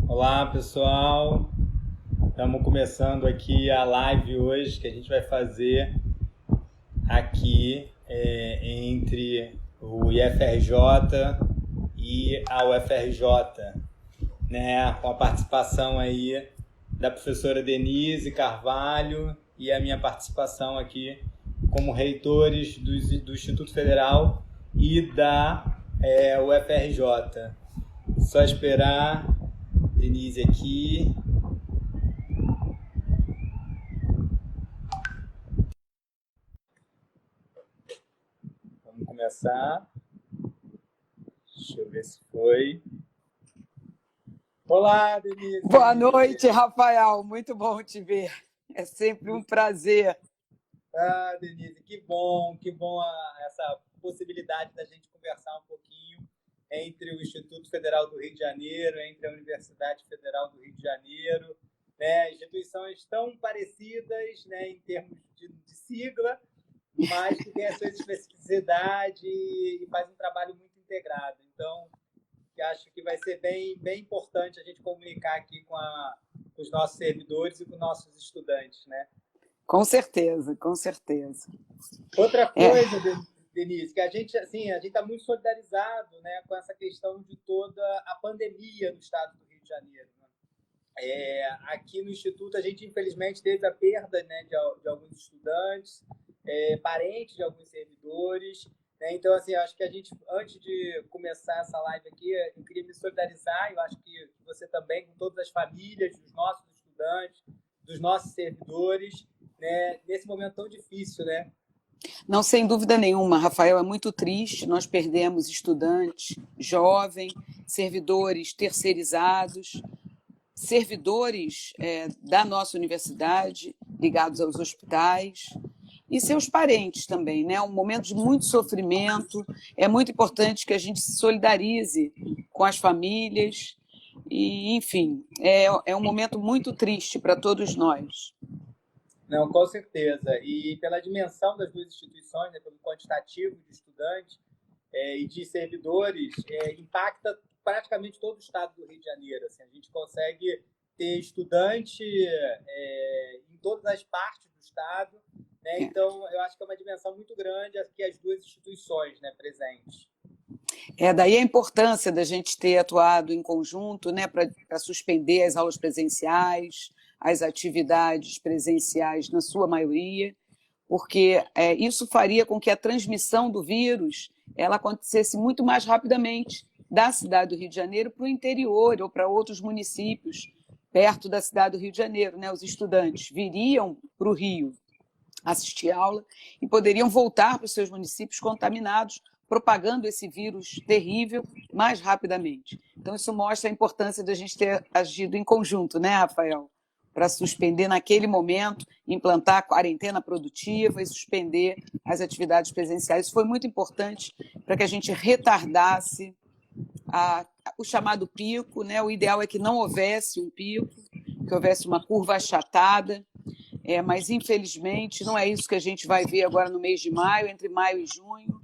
Olá, pessoal. Estamos começando aqui a live hoje que a gente vai fazer aqui entre o IFRJ e a UFRJ, né? Com a participação aí da professora Denise Carvalho e a minha participação aqui como reitores do Instituto Federal e da UFRJ. Só esperar Denise aqui. Vamos começar. Deixa eu ver se foi. Olá, Denise. Boa noite, Rafael. Muito bom te ver. É sempre um prazer. Ah, Denise, que bom essa possibilidade da gente conversar um pouquinho entre o Instituto Federal do Rio de Janeiro, entre a Universidade Federal do Rio de Janeiro, né? Instituições tão parecidas, né, em termos de sigla, mas que tem a sua especificidade e faz um trabalho muito integrado. Então, acho que vai ser bem importante a gente comunicar aqui com os nossos servidores e com os nossos estudantes, né? Com certeza, com certeza. Outra coisa, Denise, que a gente está muito solidarizado, né, com essa questão de toda a pandemia no estado do Rio de Janeiro, né? Aqui no Instituto, a gente, infelizmente, teve a perda, né, de alguns estudantes, parentes de alguns servidores, né? Então, assim, eu acho que a gente, antes de começar essa live aqui, eu queria me solidarizar, eu acho que você também, com todas as famílias dos nossos estudantes, dos nossos servidores, né, nesse momento tão difícil, né? Não, sem dúvida nenhuma, Rafael, é muito triste. Nós perdemos estudantes, jovens, servidores terceirizados, servidores da nossa universidade, ligados aos hospitais, e seus parentes também, né? Um momento de muito sofrimento. É muito importante que a gente se solidarize com as famílias. E, enfim, é um momento muito triste para todos nós. Não, com certeza. E pela dimensão das duas instituições, né, pelo quantitativo de estudantes e de servidores, impacta praticamente todo o estado do Rio de Janeiro. Assim, a gente consegue ter estudante em todas as partes do estado, né? Então, eu acho que é uma dimensão muito grande aqui as duas instituições, né, presentes. Daí a importância da gente ter atuado em conjunto, né, para suspender as aulas presenciais, as atividades presenciais na sua maioria, porque isso faria com que a transmissão do vírus ela acontecesse muito mais rapidamente da cidade do Rio de Janeiro para o interior ou para outros municípios perto da cidade do Rio de Janeiro, né? Os estudantes viriam para o Rio assistir aula e poderiam voltar para os seus municípios contaminados, propagando esse vírus terrível mais rapidamente. Então, isso mostra a importância da gente ter agido em conjunto, né, Rafael? Para suspender naquele momento, implantar a quarentena produtiva e suspender as atividades presenciais. Isso foi muito importante para que a gente retardasse o chamado pico, né? O ideal é que não houvesse um pico, que houvesse uma curva achatada, mas infelizmente não é isso que a gente vai ver agora no mês de maio, entre maio e junho.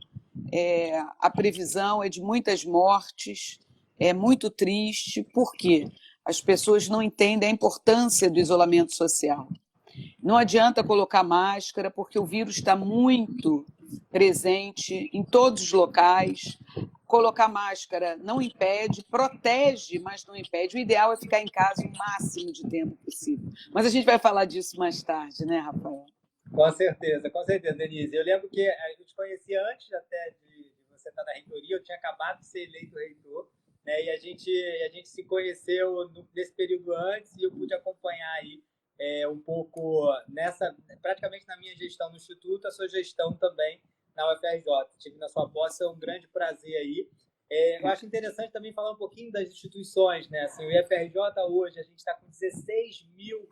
A previsão é de muitas mortes, é muito triste, porque as pessoas não entendem a importância do isolamento social. Não adianta colocar máscara, porque o vírus está muito presente em todos os locais. Colocar máscara não impede, protege, mas não impede. O ideal é ficar em casa o máximo de tempo possível. Mas a gente vai falar disso mais tarde, né, Rafael? Com certeza, Denise. Eu lembro que a gente conhecia antes até de você estar na reitoria, eu tinha acabado de ser eleito reitor, né? E a gente se conheceu nesse período antes e eu pude acompanhar aí um pouco praticamente na minha gestão no Instituto, a sua gestão também na UFRJ. Tive na sua posse, é um grande prazer aí. Eu acho interessante também falar um pouquinho das instituições, né? Assim, o IFRJ hoje, a gente está com 16 mil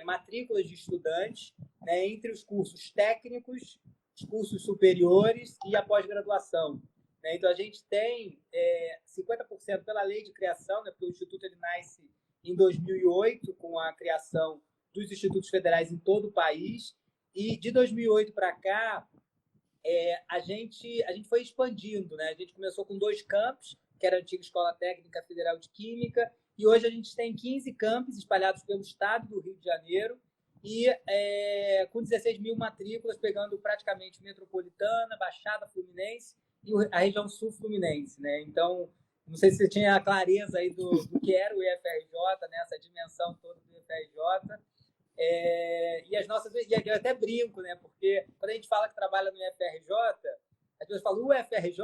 matrículas de estudantes, né, entre os cursos técnicos, os cursos superiores e a pós-graduação. Né? Então, a gente tem 50% pela lei de criação, né, porque o Instituto ele nasce em 2008, com a criação dos institutos federais em todo o país, E de 2008 para cá, a gente foi expandindo, né? A gente começou com 2 campos, que era a antiga Escola Técnica Federal de Química, e hoje a gente tem 15 campos espalhados pelo estado do Rio de Janeiro, e com 16 mil matrículas, pegando praticamente Metropolitana, Baixada Fluminense e a região sul fluminense, né? Então, não sei se você tinha a clareza aí do que era o IFRJ, né? Essa dimensão toda do IFRJ. E as nossas. E eu até brinco, né? Porque quando a gente fala que trabalha no IFRJ, as pessoas falam UFRJ,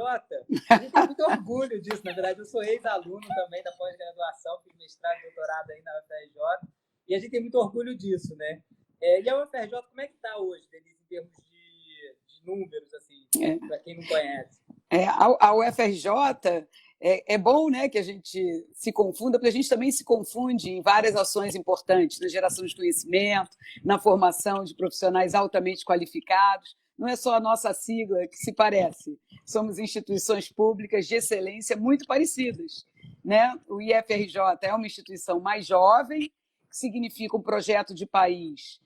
a gente tem muito orgulho disso. Na verdade, eu sou ex-aluno também da pós-graduação, fiz mestrado e doutorado aí na UFRJ, e a gente tem muito orgulho disso, né? E a UFRJ, como é que está hoje, Denise, em termos de números, assim, para quem não conhece? A UFRJ é bom, né, que a gente se confunda, porque a gente também se confunde em várias ações importantes, na geração de conhecimento, na formação de profissionais altamente qualificados. Não é só a nossa sigla que se parece, somos instituições públicas de excelência muito parecidas, né? O IFRJ é uma instituição mais jovem, que significa um projeto de país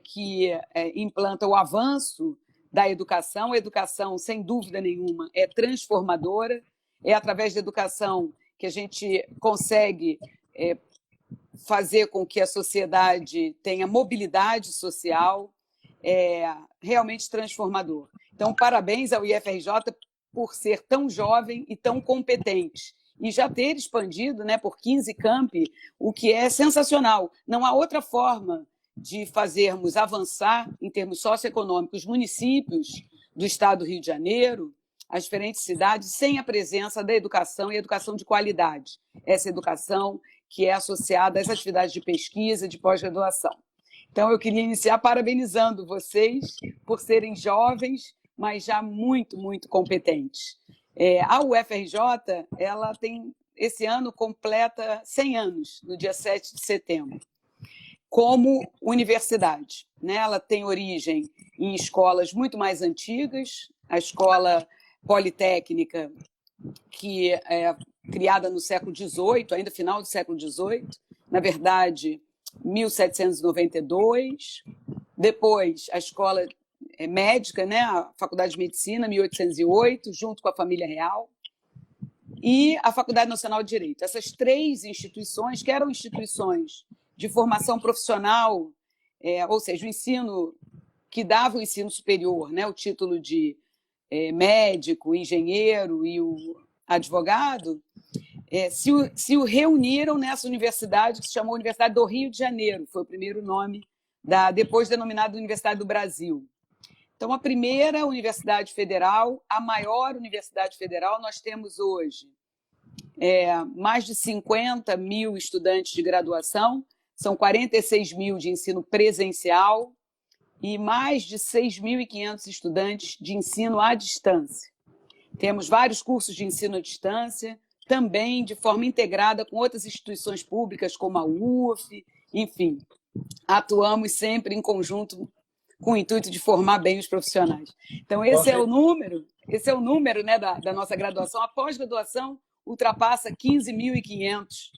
que implanta o avanço da educação. A educação, sem dúvida nenhuma, é transformadora. É através da educação que a gente consegue fazer com que a sociedade tenha mobilidade social, realmente transformador. Então, parabéns ao IFRJ por ser tão jovem e tão competente. E já ter expandido, né, por 15 campi, o que é sensacional. Não há outra forma de fazermos avançar, em termos socioeconômicos, os municípios do estado do Rio de Janeiro, as diferentes cidades, sem a presença da educação e educação de qualidade. Essa educação que é associada às atividades de pesquisa, de pós-graduação. Então, eu queria iniciar parabenizando vocês por serem jovens, mas já muito, muito competentes. A UFRJ, ela tem, esse ano, completa 100 anos, no dia 7 de setembro, como universidade, né? Ela tem origem em escolas muito mais antigas, a Escola Politécnica, que é criada no século XVIII, ainda final do século XVIII, na verdade, 1792. Depois, a Escola Médica, né? A Faculdade de Medicina, 1808, junto com a família real, e a Faculdade Nacional de Direito. Essas 3 instituições, que eram instituições de formação profissional, ou seja, o ensino que dava o ensino superior, né? O título de médico, engenheiro e o advogado, se reuniram nessa universidade que se chamou Universidade do Rio de Janeiro, foi o primeiro nome, depois denominada Universidade do Brasil. Então, a primeira universidade federal, a maior universidade federal, nós temos hoje mais de 50 mil estudantes de graduação, são 46 mil de ensino presencial e mais de 6.500 estudantes de ensino à distância. Temos vários cursos de ensino à distância, também de forma integrada com outras instituições públicas, como a UF, enfim, atuamos sempre em conjunto com o intuito de formar bem os profissionais. Então, esse é o número, né, da nossa graduação. A pós-graduação ultrapassa 15.500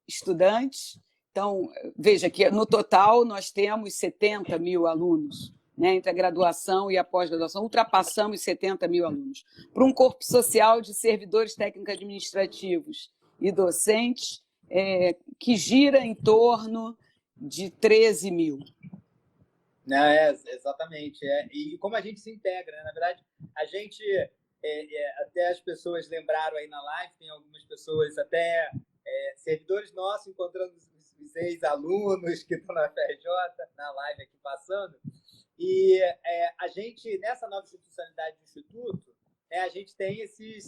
estudantes. Então, veja que no total nós temos 70 mil alunos, né, entre a graduação e a pós-graduação, ultrapassamos 70 mil alunos. Para um corpo social de servidores técnico-administrativos e docentes, que gira em torno de 13 mil. Não, exatamente. E como a gente se integra, né? Na verdade, a gente, até as pessoas lembraram aí na live, tem algumas pessoas, até servidores nossos, encontrando os ex-alunos que estão na FRJ, na live aqui passando. E a gente, nessa nova institucionalidade do Instituto, a gente tem esse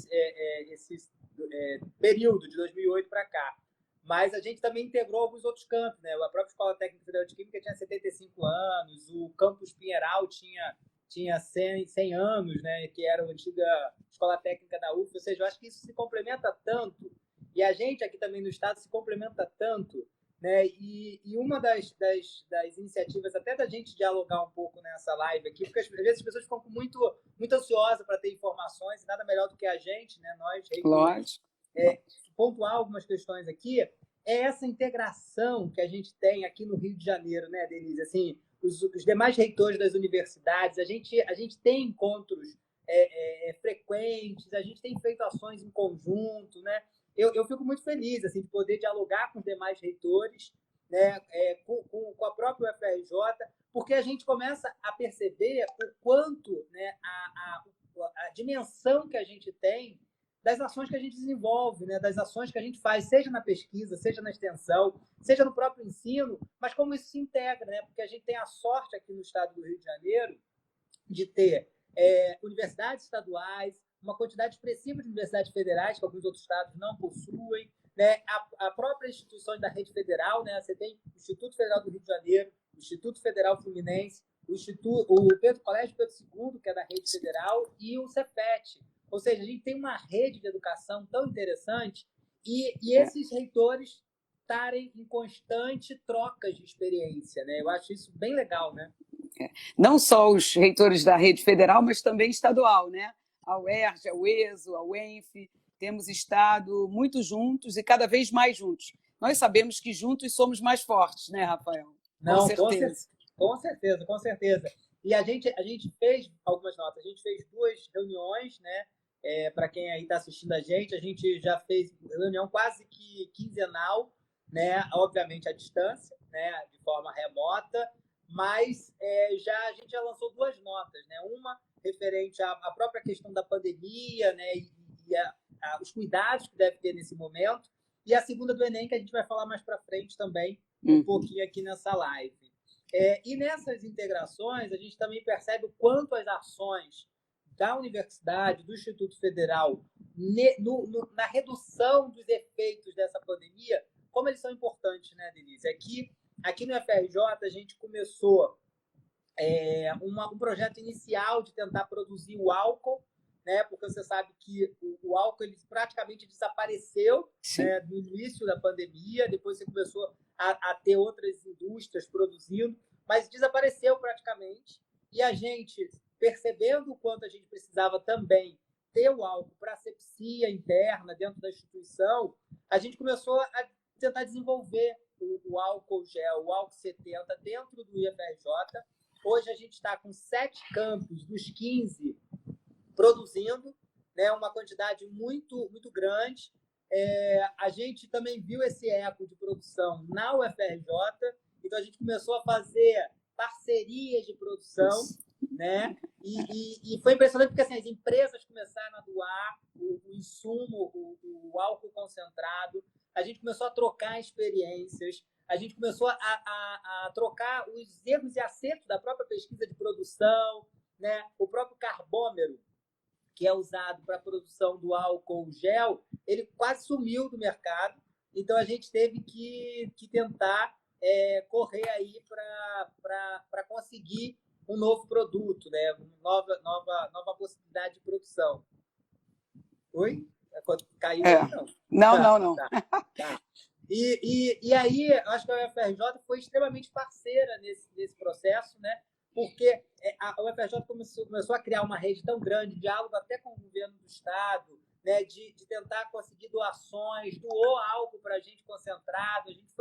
período de 2008 para cá. Mas a gente também integrou alguns outros campos, né? A própria Escola Técnica Federal de Química tinha 75 anos, o Campus Pinheiral tinha 100 anos, né? Que era a antiga Escola Técnica da UF. Ou seja, eu acho que isso se complementa tanto, e a gente aqui também no Estado se complementa tanto, né? E uma das iniciativas, até da gente dialogar um pouco nessa live aqui, porque às vezes as pessoas ficam muito ansiosas para ter informações, e nada melhor do que a gente, né? Nós, Lógico. Pontuar algumas questões aqui, essa integração que a gente tem aqui no Rio de Janeiro, né, Denise? Assim, os demais reitores das universidades, a gente tem encontros frequentes, a gente tem feito ações em conjunto, né? Eu fico muito feliz assim, de poder dialogar com os demais reitores, né, com a própria UFRJ, porque a gente começa a perceber o quanto, né, a dimensão que a gente tem das ações que a gente desenvolve, né, das ações que a gente faz, seja na pesquisa, seja na extensão, seja no próprio ensino, mas como isso se integra, né? Porque a gente tem a sorte aqui no estado do Rio de Janeiro de ter universidades estaduais, uma quantidade expressiva de universidades federais, que alguns outros estados não possuem, né? A própria instituição da rede federal, né? Você tem o Instituto Federal do Rio de Janeiro, o Instituto Federal Fluminense, o Colégio Pedro II, que é da rede federal, e o Cefet. Ou seja, a gente tem uma rede de educação tão interessante e esses reitores estarem em constante troca de experiência, né? Eu acho isso bem legal, né? Não só os reitores da rede federal, mas também estadual, né? A UERJ, a UESO, a UENF, temos estado muito juntos e cada vez mais juntos. Nós sabemos que juntos somos mais fortes, né, Rafael? Não, com certeza, com certeza. E a gente fez algumas notas, a gente fez 2 reuniões, né? Para quem aí está assistindo a gente já fez reunião quase que quinzenal, né? Obviamente à distância, né? De forma remota, mas a gente já lançou 2 notas, né? Uma referente à própria questão da pandemia, né? E os cuidados que deve ter nesse momento, e a segunda do Enem, que a gente vai falar mais para frente também, um pouquinho aqui nessa live. E nessas integrações, a gente também percebe o quanto as ações da universidade, do Instituto Federal, na redução dos efeitos dessa pandemia, como eles são importantes, né, Denise? Aqui no FRJ, a gente começou um projeto inicial de tentar produzir o álcool, né, porque você sabe que o álcool ele praticamente desapareceu, né, no início da pandemia, depois você começou a ter outras indústrias produzindo, mas desapareceu praticamente, e a gente, percebendo o quanto a gente precisava também ter o álcool para asepsia interna dentro da instituição, a gente começou a tentar desenvolver o álcool gel, o álcool 70 dentro do IFRJ. Hoje a gente está com 7 campos dos 15 produzindo, né, uma quantidade muito, muito grande. A gente também viu esse eco de produção na UFRJ, então a gente começou a fazer parcerias de produção, né? E foi impressionante porque assim, as empresas começaram a doar o insumo, o álcool concentrado, a gente começou a trocar experiências, a gente começou a trocar os erros e acertos da própria pesquisa de produção, né? O próprio carbômetro, que é usado para a produção do álcool gel, ele quase sumiu do mercado, então a gente teve que tentar correr aí para conseguir um novo produto, né? Nova possibilidade de produção. Oi? Caiu aí? Não. Tá. E aí, acho que a UFRJ foi extremamente parceira nesse processo, né? Porque a UFRJ começou a criar uma rede tão grande, diálogo até com o governo do Estado, né? De tentar conseguir doações, doou algo para a gente concentrado, a gente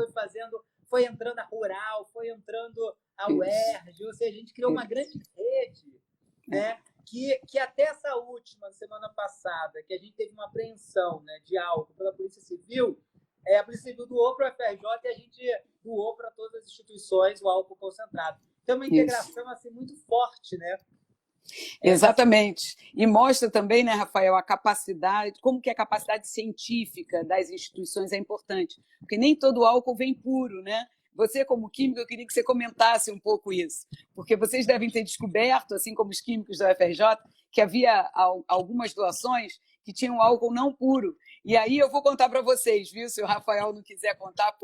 foi entrando a Rural, foi entrando a UERJ, ou seja, a gente criou uma grande rede, né? Que até essa última semana passada, que a gente teve uma apreensão, né, de álcool pela Polícia Civil, a Polícia Civil doou para o FRJ e a gente doou para todas as instituições o álcool concentrado. Então, uma integração assim, muito forte, né? Exatamente. E mostra também, né, Rafael, a capacidade, como que a capacidade científica das instituições é importante. Porque nem todo álcool vem puro, né? Você, como químico, eu queria que você comentasse um pouco isso. Porque vocês devem ter descoberto, assim como os químicos da UFRJ, que havia algumas doações que tinham álcool não puro. E aí eu vou contar para vocês, viu? Se o Rafael não quiser contar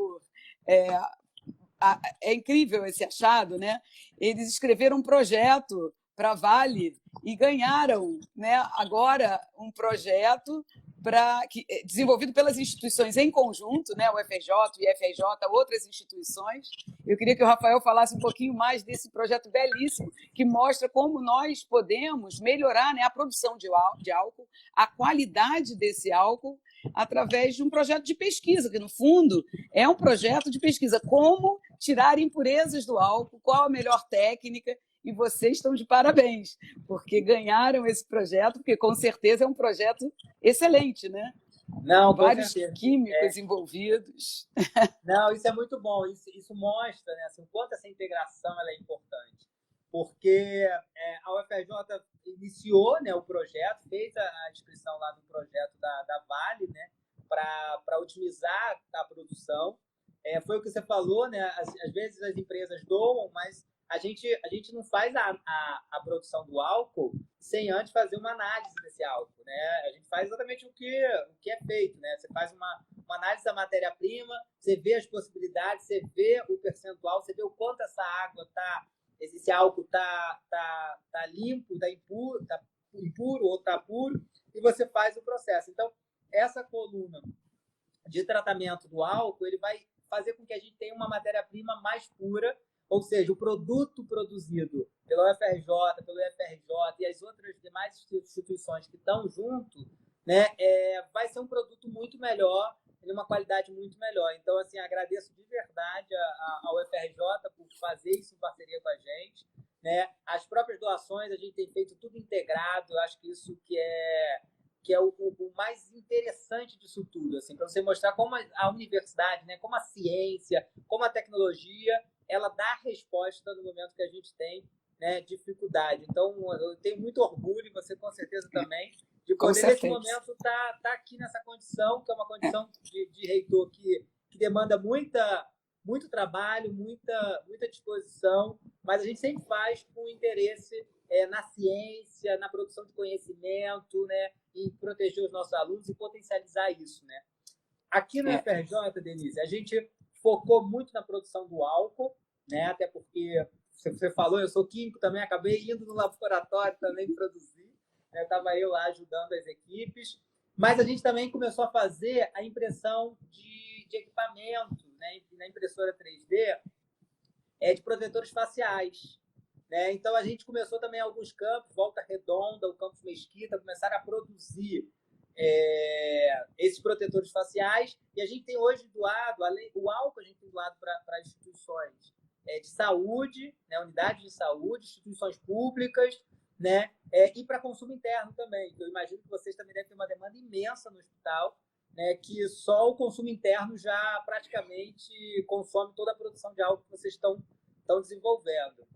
é incrível esse achado, né? Eles escreveram um projeto para a Vale e ganharam, né, agora um projeto desenvolvido pelas instituições em conjunto, né, o FRJ, o IFRJ, outras instituições. Eu queria que o Rafael falasse um pouquinho mais desse projeto belíssimo, que mostra como nós podemos melhorar, né, a produção de álcool, a qualidade desse álcool, através de um projeto de pesquisa, que, no fundo, é um projeto de pesquisa. Como tirar impurezas do álcool, qual a melhor técnica, e vocês estão de parabéns, porque ganharam esse projeto, porque com certeza é um projeto excelente, né? Não, vários químicos envolvidos. Não, isso é muito bom. Isso mostra, né, assim, o quanto essa integração ela é importante. Porque a UFRJ iniciou, né, o projeto, fez a inscrição lá no projeto da Vale, né, para otimizar a produção. Foi o que você falou, né? Às vezes as empresas doam, mas a gente não faz a produção do álcool sem antes fazer uma análise desse álcool, né? A gente faz exatamente o que é feito, né? Você faz uma análise da matéria-prima, você vê as possibilidades, você vê o percentual, você vê o quanto essa água esse álcool tá limpo, tá impuro ou tá puro, e você faz o processo. Então, essa coluna de tratamento do álcool, ele vai fazer com que a gente tenha uma matéria-prima mais pura, ou seja, o produto produzido pela UFRJ, pelo IFRJ e as outras demais instituições que estão junto, né, vai ser um produto muito melhor, de uma qualidade muito melhor. Então, assim, agradeço de verdade ao UFRJ por fazer isso em parceria com a gente, né? As próprias doações, a gente tem feito tudo integrado. Eu acho que isso que é o mais interessante disso tudo, assim, para você mostrar como a universidade, né, como a ciência, como a tecnologia, ela dá resposta no momento que a gente tem, né, dificuldade. Então, eu tenho muito orgulho, e você com certeza também, de poder, nesse momento, estar aqui nessa condição, que é uma condição de reitor que demanda muito trabalho, muita disposição, mas a gente sempre faz com interesse na ciência, na produção de conhecimento, né, e proteger os nossos alunos e potencializar isso, né? Aqui no FRJ, Denise, a gente focou muito na produção do álcool, né? Até porque você falou, eu sou químico também, acabei indo no laboratório também produzir, né? Estava eu lá ajudando as equipes, mas a gente também começou a fazer a impressão de equipamento, né? Na impressora 3D, de protetores faciais, né? Então, a gente começou também alguns campos, Volta Redonda, o Campus Mesquita, começaram a produzir esses protetores faciais, e a gente tem hoje doado, além o álcool, a gente tem doado para instituições de saúde, né, unidades de saúde, instituições públicas, né, e para consumo interno também. Eu imagino que vocês também devem ter uma demanda imensa no hospital, né, que só o consumo interno já praticamente consome toda a produção de álcool que vocês estão desenvolvendo.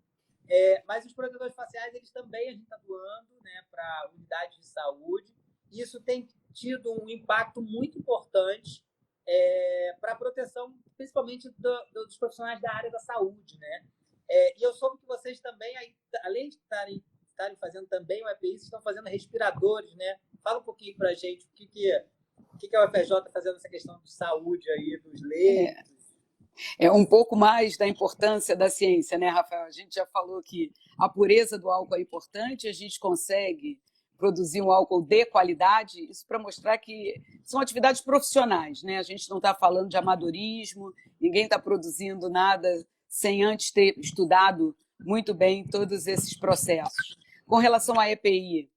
Mas os protetores faciais, eles também a gente está doando, né, para unidades de saúde. E isso tem tido um impacto muito importante para a proteção, principalmente dos profissionais da área da saúde, né? E eu soube que vocês também, além de estarem fazendo também o EPI, estão fazendo respiradores, né? Fala um pouquinho para a gente o que a UFRJ está fazendo nessa questão de saúde aí, dos leitos. Um pouco mais da importância da ciência, né, Rafael? A gente já falou que a pureza do álcool é importante, a gente consegue produzir um álcool de qualidade, isso para mostrar que são atividades profissionais, né? A gente não está falando de amadorismo, ninguém está produzindo nada sem antes ter estudado muito bem todos esses processos. Com relação à EPI,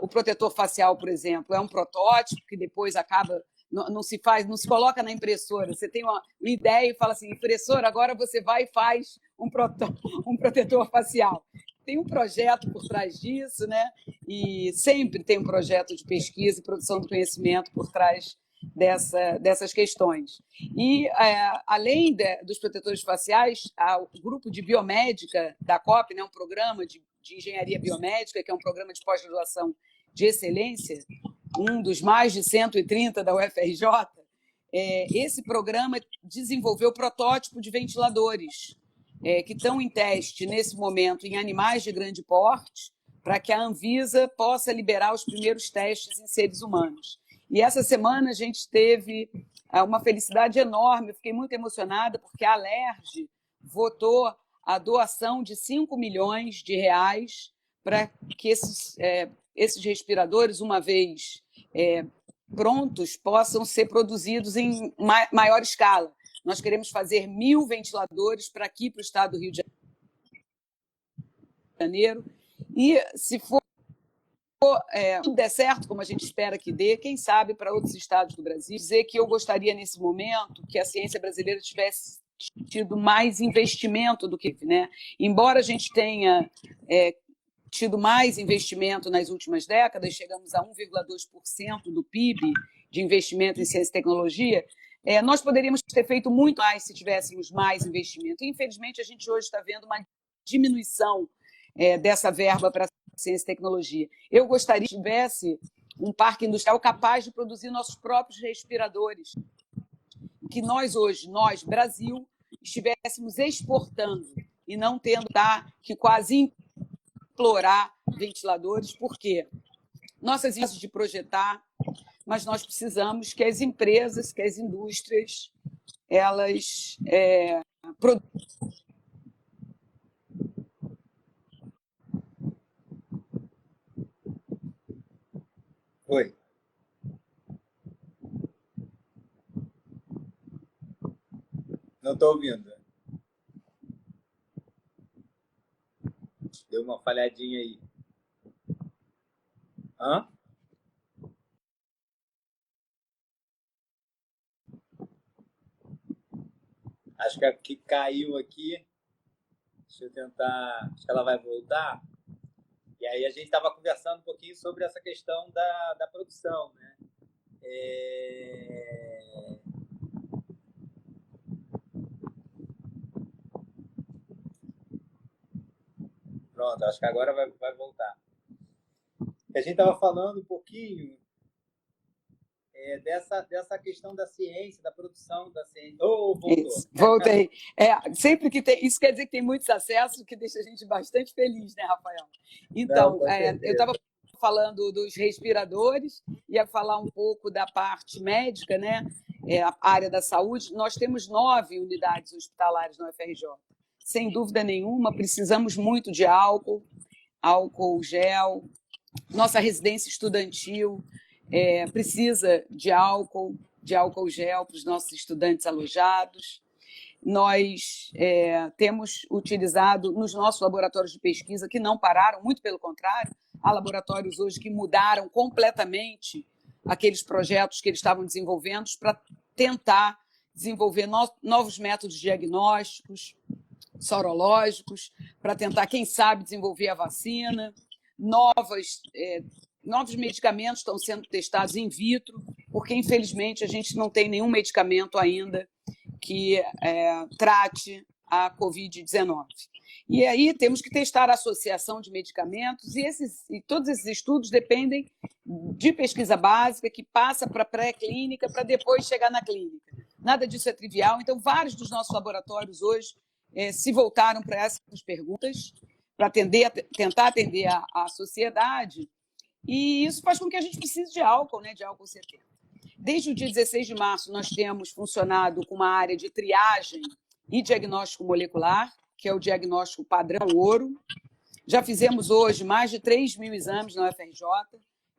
o protetor facial, por exemplo, é um protótipo que depois acaba... Não se coloca na impressora. Você tem uma ideia e fala assim, impressora, agora você vai e faz um protetor facial. Tem um projeto por trás disso, né? E sempre tem um projeto de pesquisa e produção de conhecimento por trás dessas questões. E, além dos protetores faciais, o grupo de biomédica da COP, né, um programa de engenharia biomédica, que é um programa de pós-graduação de excelência, um dos mais de 130 da UFRJ, esse programa desenvolveu protótipo de ventiladores que estão em teste, nesse momento, em animais de grande porte, para que a Anvisa possa liberar os primeiros testes em seres humanos. E essa semana a gente teve uma felicidade enorme, eu fiquei muito emocionada, porque a Alerj votou a doação de 5 milhões de reais para que esses respiradores, uma vez prontos possam ser produzidos em maior escala. Nós queremos fazer 1.000 ventiladores para aqui, para o estado do Rio de Janeiro, e se for tudo der certo, como a gente espera que dê, quem sabe para outros estados do Brasil, dizer que eu gostaria, nesse momento, que a ciência brasileira tivesse tido mais investimento do que, né? Embora a gente tenha tido mais investimento nas últimas décadas, chegamos a 1,2% do PIB de investimento em ciência e tecnologia, nós poderíamos ter feito muito mais se tivéssemos mais investimento. E, infelizmente, a gente hoje está vendo uma diminuição dessa verba para ciência e tecnologia. Eu gostaria que tivesse um parque industrial capaz de produzir nossos próprios respiradores, que nós hoje, Brasil, estivéssemos exportando e não tendo que quase implorar ventiladores, porque nossas empresas de projetar, mas nós precisamos que as empresas, que as indústrias, elas produzam. Oi. Não estou ouvindo. Deu uma falhadinha aí. Hã? Acho que a que caiu aqui. Deixa eu tentar. Acho que ela vai voltar. E aí a gente estava conversando um pouquinho sobre essa questão da produção, né? Pronto, acho que agora vai voltar. A gente estava falando um pouquinho dessa questão da ciência, da produção da ciência. Voltou. Isso, voltei. Sempre que tem, isso quer dizer que tem muitos acessos, o que deixa a gente bastante feliz, né, Rafael? Então, eu estava falando dos respiradores, ia falar um pouco da parte médica, né? A área da saúde. Nós temos 9 unidades hospitalares na UFRJ. Sem dúvida nenhuma, precisamos muito de álcool gel. Nossa residência estudantil precisa de álcool gel para os nossos estudantes alojados. Nós temos utilizado nos nossos laboratórios de pesquisa, que não pararam, muito pelo contrário, há laboratórios hoje que mudaram completamente aqueles projetos que eles estavam desenvolvendo para tentar desenvolver novos métodos diagnósticos, sorológicos, para tentar, quem sabe, desenvolver a vacina. Novos medicamentos estão sendo testados in vitro, porque, infelizmente, a gente não tem nenhum medicamento ainda que trate a Covid-19. E aí temos que testar a associação de medicamentos, e todos esses estudos dependem de pesquisa básica, que passa para a pré-clínica, para depois chegar na clínica. Nada disso é trivial, então vários dos nossos laboratórios hoje se voltaram para essas perguntas, para tentar atender a sociedade, e isso faz com que a gente precise de álcool, né, de álcool 70. Desde o dia 16 de março, nós temos funcionado com uma área de triagem e diagnóstico molecular, que é o diagnóstico padrão ouro. Já fizemos hoje mais de 3.000 exames na UFRJ,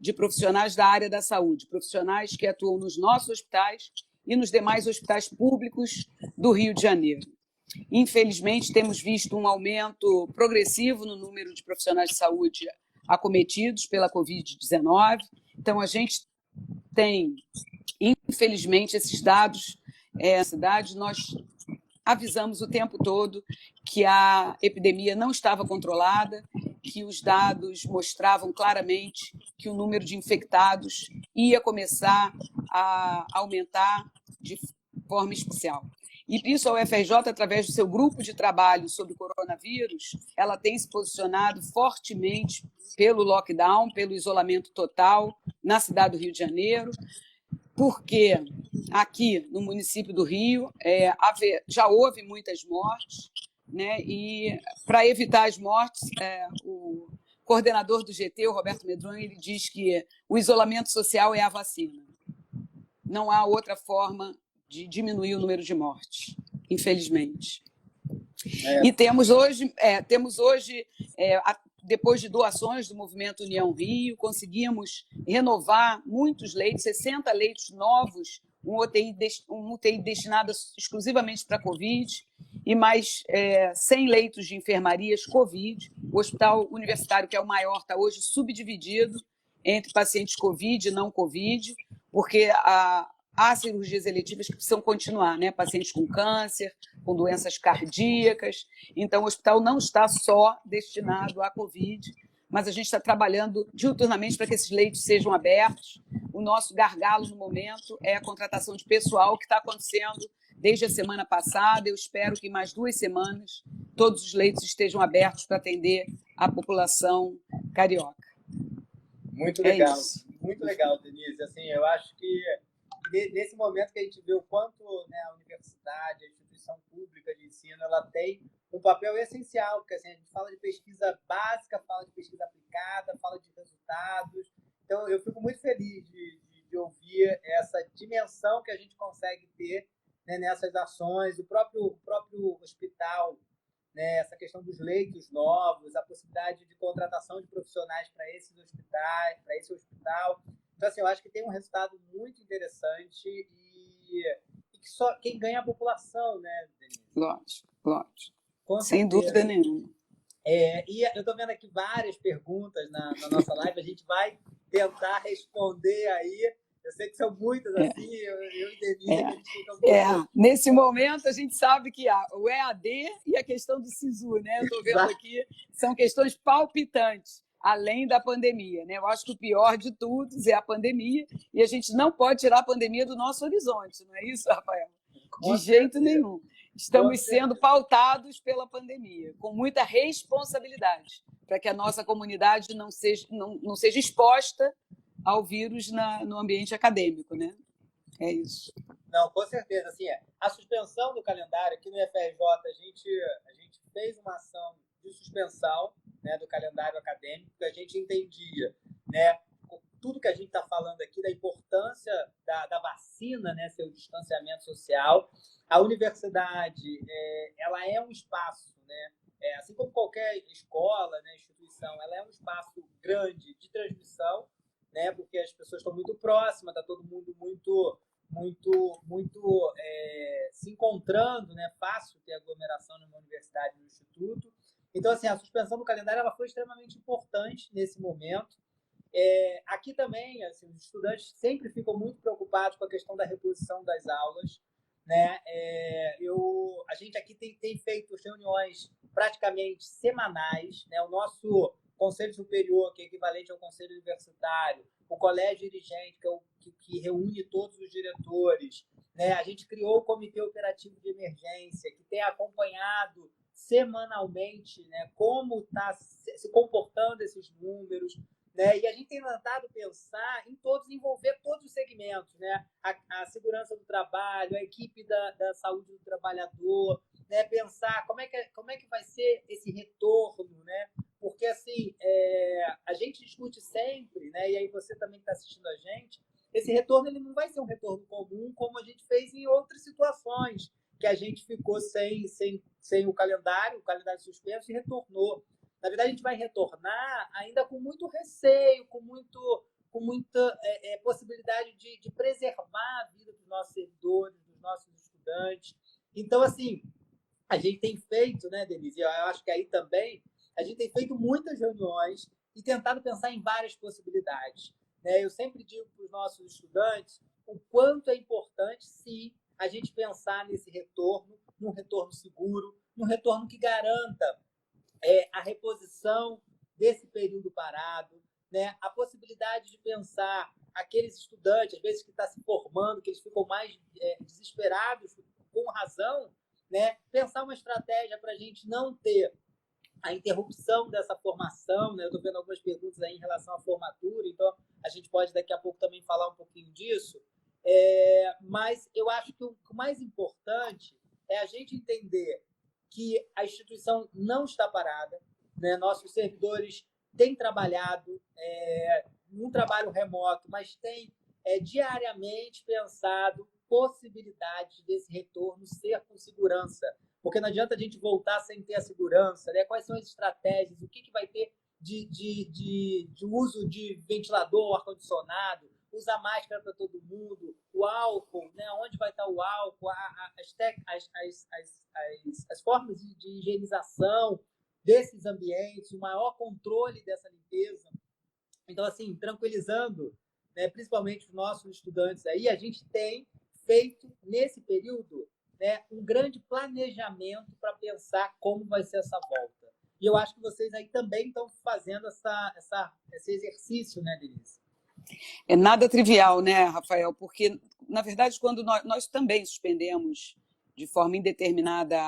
de profissionais da área da saúde, profissionais que atuam nos nossos hospitais e nos demais hospitais públicos do Rio de Janeiro. Infelizmente, temos visto um aumento progressivo no número de profissionais de saúde acometidos pela Covid-19. Então, a gente tem, infelizmente, esses dados na cidade. Nós avisamos o tempo todo que a epidemia não estava controlada, que os dados mostravam claramente que o número de infectados ia começar a aumentar de forma especial. E isso, a UFRJ, através do seu grupo de trabalho sobre o coronavírus, ela tem se posicionado fortemente pelo lockdown, pelo isolamento total na cidade do Rio de Janeiro, porque aqui no município do Rio já houve muitas mortes, né? E para evitar as mortes, o coordenador do GT, o Roberto Medron, ele diz que o isolamento social é a vacina. Não há outra forma de diminuir o número de mortes, infelizmente. E temos hoje depois de doações do Movimento União Rio, conseguimos renovar muitos leitos, 60 leitos novos, um UTI destinado exclusivamente para Covid, e mais 100 leitos de enfermarias Covid. O hospital universitário, que é o maior, está hoje subdividido entre pacientes Covid e não Covid, porque há cirurgias eletivas que precisam continuar, né? Pacientes com câncer, com doenças cardíacas. Então, o hospital não está só destinado à Covid, mas a gente está trabalhando diuturnamente para que esses leitos sejam abertos. O nosso gargalo no momento é a contratação de pessoal, que está acontecendo desde a semana passada. Eu espero que em mais 2 semanas todos os leitos estejam abertos para atender a população carioca. Muito legal, muito legal, Denise. Assim, eu acho que nesse momento que a gente vê o quanto, né, a universidade, a instituição pública de ensino, ela tem um papel essencial, porque assim, a gente fala de pesquisa básica, fala de pesquisa aplicada, fala de resultados. Então, eu fico muito feliz de ouvir essa dimensão que a gente consegue ter, né, nessas ações, o próprio hospital, né, essa questão dos leitos novos, a possibilidade de contratação de profissionais para esses hospitais, para esse hospital. Então, assim, eu acho que tem um resultado muito interessante e que só quem ganha é a população, né, Denise? Lógico. Com Sem certeza. dúvida nenhuma. E eu estou vendo aqui várias perguntas na nossa live, a gente vai tentar responder aí. Eu sei que são muitas, assim, eu e Denise, a gente fica um pouco... Nesse momento, a gente sabe que há o EAD e a questão do SISU, né? Eu estou vendo aqui, são questões palpitantes, além da pandemia, né? Eu acho que o pior de tudo é a pandemia, e a gente não pode tirar a pandemia do nosso horizonte, não é isso, Rafael? De jeito nenhum. Estamos sendo pautados pela pandemia, com muita responsabilidade, para que a nossa comunidade não seja exposta ao vírus no ambiente acadêmico, né? É isso. Não, com certeza. Assim, a suspensão do calendário, aqui no FRJ, a gente fez uma ação de suspensão, né, do calendário acadêmico, que a gente entendia, né, tudo que a gente está falando aqui, da importância da vacina, né, seu distanciamento social. A universidade, ela é um espaço, né, assim como qualquer escola, né, instituição, ela é um espaço grande de transmissão, né, porque as pessoas estão muito próximas, está todo mundo muito se encontrando, né? Fácil ter aglomeração numa universidade, no instituto. Então, assim, a suspensão do calendário ela foi extremamente importante nesse momento. Aqui também, assim, os estudantes sempre ficam muito preocupados com a questão da reposição das aulas, né? A gente aqui tem feito reuniões praticamente semanais, né? O nosso Conselho Superior, que é equivalente ao Conselho Universitário, o Colégio Dirigente, que reúne todos os diretores, né? A gente criou o Comitê Operativo de Emergência, que tem acompanhado semanalmente, né, como está se comportando esses números, né? E a gente tem tentado pensar em envolver todos os segmentos, né? A segurança do trabalho, a equipe da saúde do trabalhador, né? Pensar como é que vai ser esse retorno, né? Porque, assim, a gente discute sempre, né? E aí você também está assistindo a gente, esse retorno ele não vai ser um retorno comum como a gente fez em outras situações, que a gente ficou sem o calendário suspenso e retornou. Na verdade, a gente vai retornar ainda com muito receio, com muita possibilidade de preservar a vida dos nossos servidores, dos nossos estudantes. Então, assim, a gente tem feito, né, Denise? Eu acho que aí também a gente tem feito muitas reuniões e tentado pensar em várias possibilidades, né? Eu sempre digo para os nossos estudantes o quanto é importante, sim, a gente pensar nesse retorno, num retorno seguro, num retorno que garanta a reposição desse período parado, né? A possibilidade de pensar aqueles estudantes, às vezes, que estão se formando, que eles ficam mais desesperados, com razão, né? Pensar uma estratégia para a gente não ter a interrupção dessa formação, né? Eu estou vendo algumas perguntas aí em relação à formatura, então a gente pode daqui a pouco também falar um pouquinho disso, mas eu acho que o mais importante é a gente entender que a instituição não está parada, né? Nossos servidores têm trabalhado num trabalho remoto, mas têm diariamente pensado possibilidades desse retorno ser com segurança, porque não adianta a gente voltar sem ter a segurança, né? Quais são as estratégias, o que vai ter de uso de ventilador, ar-condicionado, usar máscara para todo mundo, o álcool, né? Onde vai estar o álcool, as formas de higienização desses ambientes, o maior controle dessa limpeza. Então, assim, tranquilizando, né, principalmente os nossos estudantes aí, a gente tem feito, nesse período, né, um grande planejamento para pensar como vai ser essa volta. E eu acho que vocês aí também estão fazendo esse exercício, né, Denise? É nada trivial, né, Rafael? Porque, na verdade, quando nós também suspendemos de forma indeterminada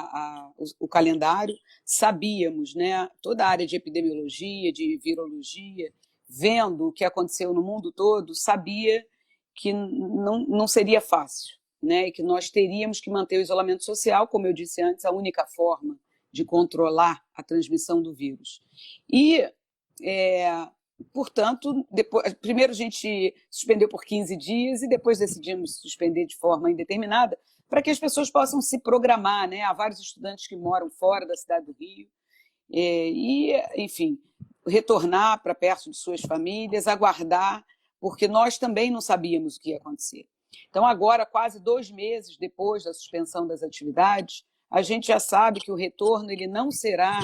o calendário, sabíamos, né, toda a área de epidemiologia, de virologia, vendo o que aconteceu no mundo todo, sabia que não seria fácil, né, e que nós teríamos que manter o isolamento social, como eu disse antes, a única forma de controlar a transmissão do vírus. E portanto, primeiro a gente suspendeu por 15 dias e depois decidimos suspender de forma indeterminada para que as pessoas possam se programar, né? Há vários estudantes que moram fora da cidade do Rio e, enfim, retornar para perto de suas famílias, aguardar, porque nós também não sabíamos o que ia acontecer. Então, agora, quase 2 meses depois da suspensão das atividades, a gente já sabe que o retorno ele não será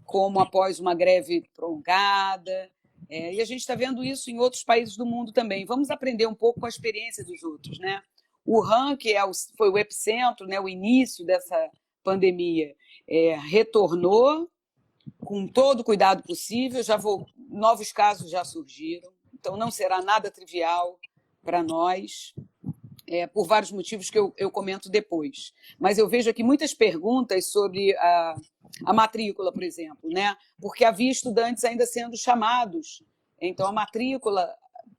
como após uma greve prolongada, e a gente está vendo isso em outros países do mundo também. Vamos aprender um pouco com a experiência dos outros, né? Wuhan, que foi o epicentro, né, o início dessa pandemia, retornou com todo o cuidado possível, novos casos já surgiram, então não será nada trivial para nós, por vários motivos que eu comento depois. Mas eu vejo aqui muitas perguntas sobre a matrícula, por exemplo, né? Porque havia estudantes ainda sendo chamados. Então, a matrícula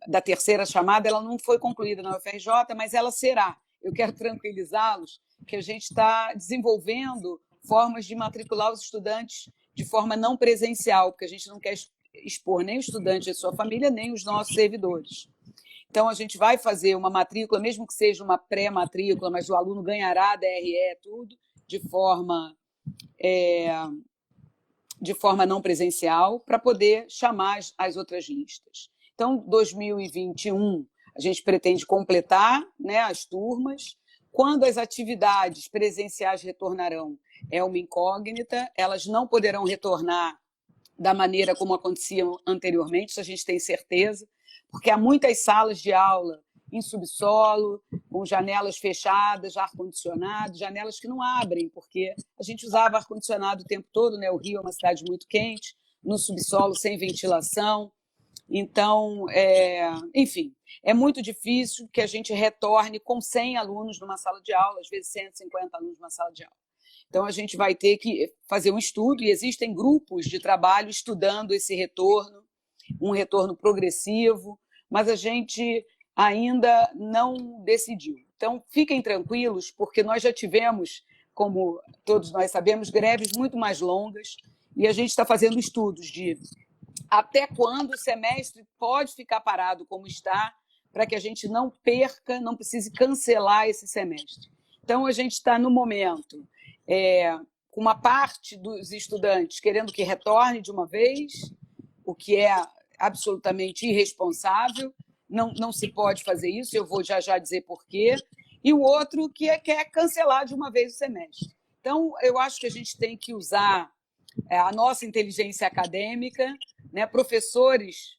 da terceira chamada ela não foi concluída na UFRJ, mas ela será. Eu quero tranquilizá-los que a gente está desenvolvendo formas de matricular os estudantes de forma não presencial, porque a gente não quer expor nem o estudante e a sua família, nem os nossos servidores. Então, a gente vai fazer uma matrícula, mesmo que seja uma pré-matrícula, mas o aluno ganhará DRE, tudo, de forma não presencial, para poder chamar as outras listas. Então, 2021, a gente pretende completar, né, as turmas. Quando as atividades presenciais retornarão, é uma incógnita, elas não poderão retornar da maneira como aconteciam anteriormente, isso a gente tem certeza, porque há muitas salas de aula em subsolo, com janelas fechadas, ar-condicionado, janelas que não abrem, porque a gente usava ar-condicionado o tempo todo, né? O Rio é uma cidade muito quente, no subsolo, sem ventilação. Então, enfim, é muito difícil que a gente retorne com 100 alunos numa sala de aula, às vezes 150 alunos numa sala de aula. Então, a gente vai ter que fazer um estudo, e existem grupos de trabalho estudando esse retorno, um retorno progressivo, mas a gente ainda não decidiu. Então, fiquem tranquilos, porque nós já tivemos, como todos nós sabemos, greves muito mais longas, e a gente está fazendo estudos de até quando o semestre pode ficar parado como está, para que a gente não perca, não precise cancelar esse semestre. Então, a gente está, no momento, com uma parte dos estudantes querendo que retorne de uma vez, o que é absolutamente irresponsável, não se pode fazer isso, eu vou já dizer por quê, e o outro que quer cancelar de uma vez o semestre. Então, eu acho que a gente tem que usar a nossa inteligência acadêmica, né? Professores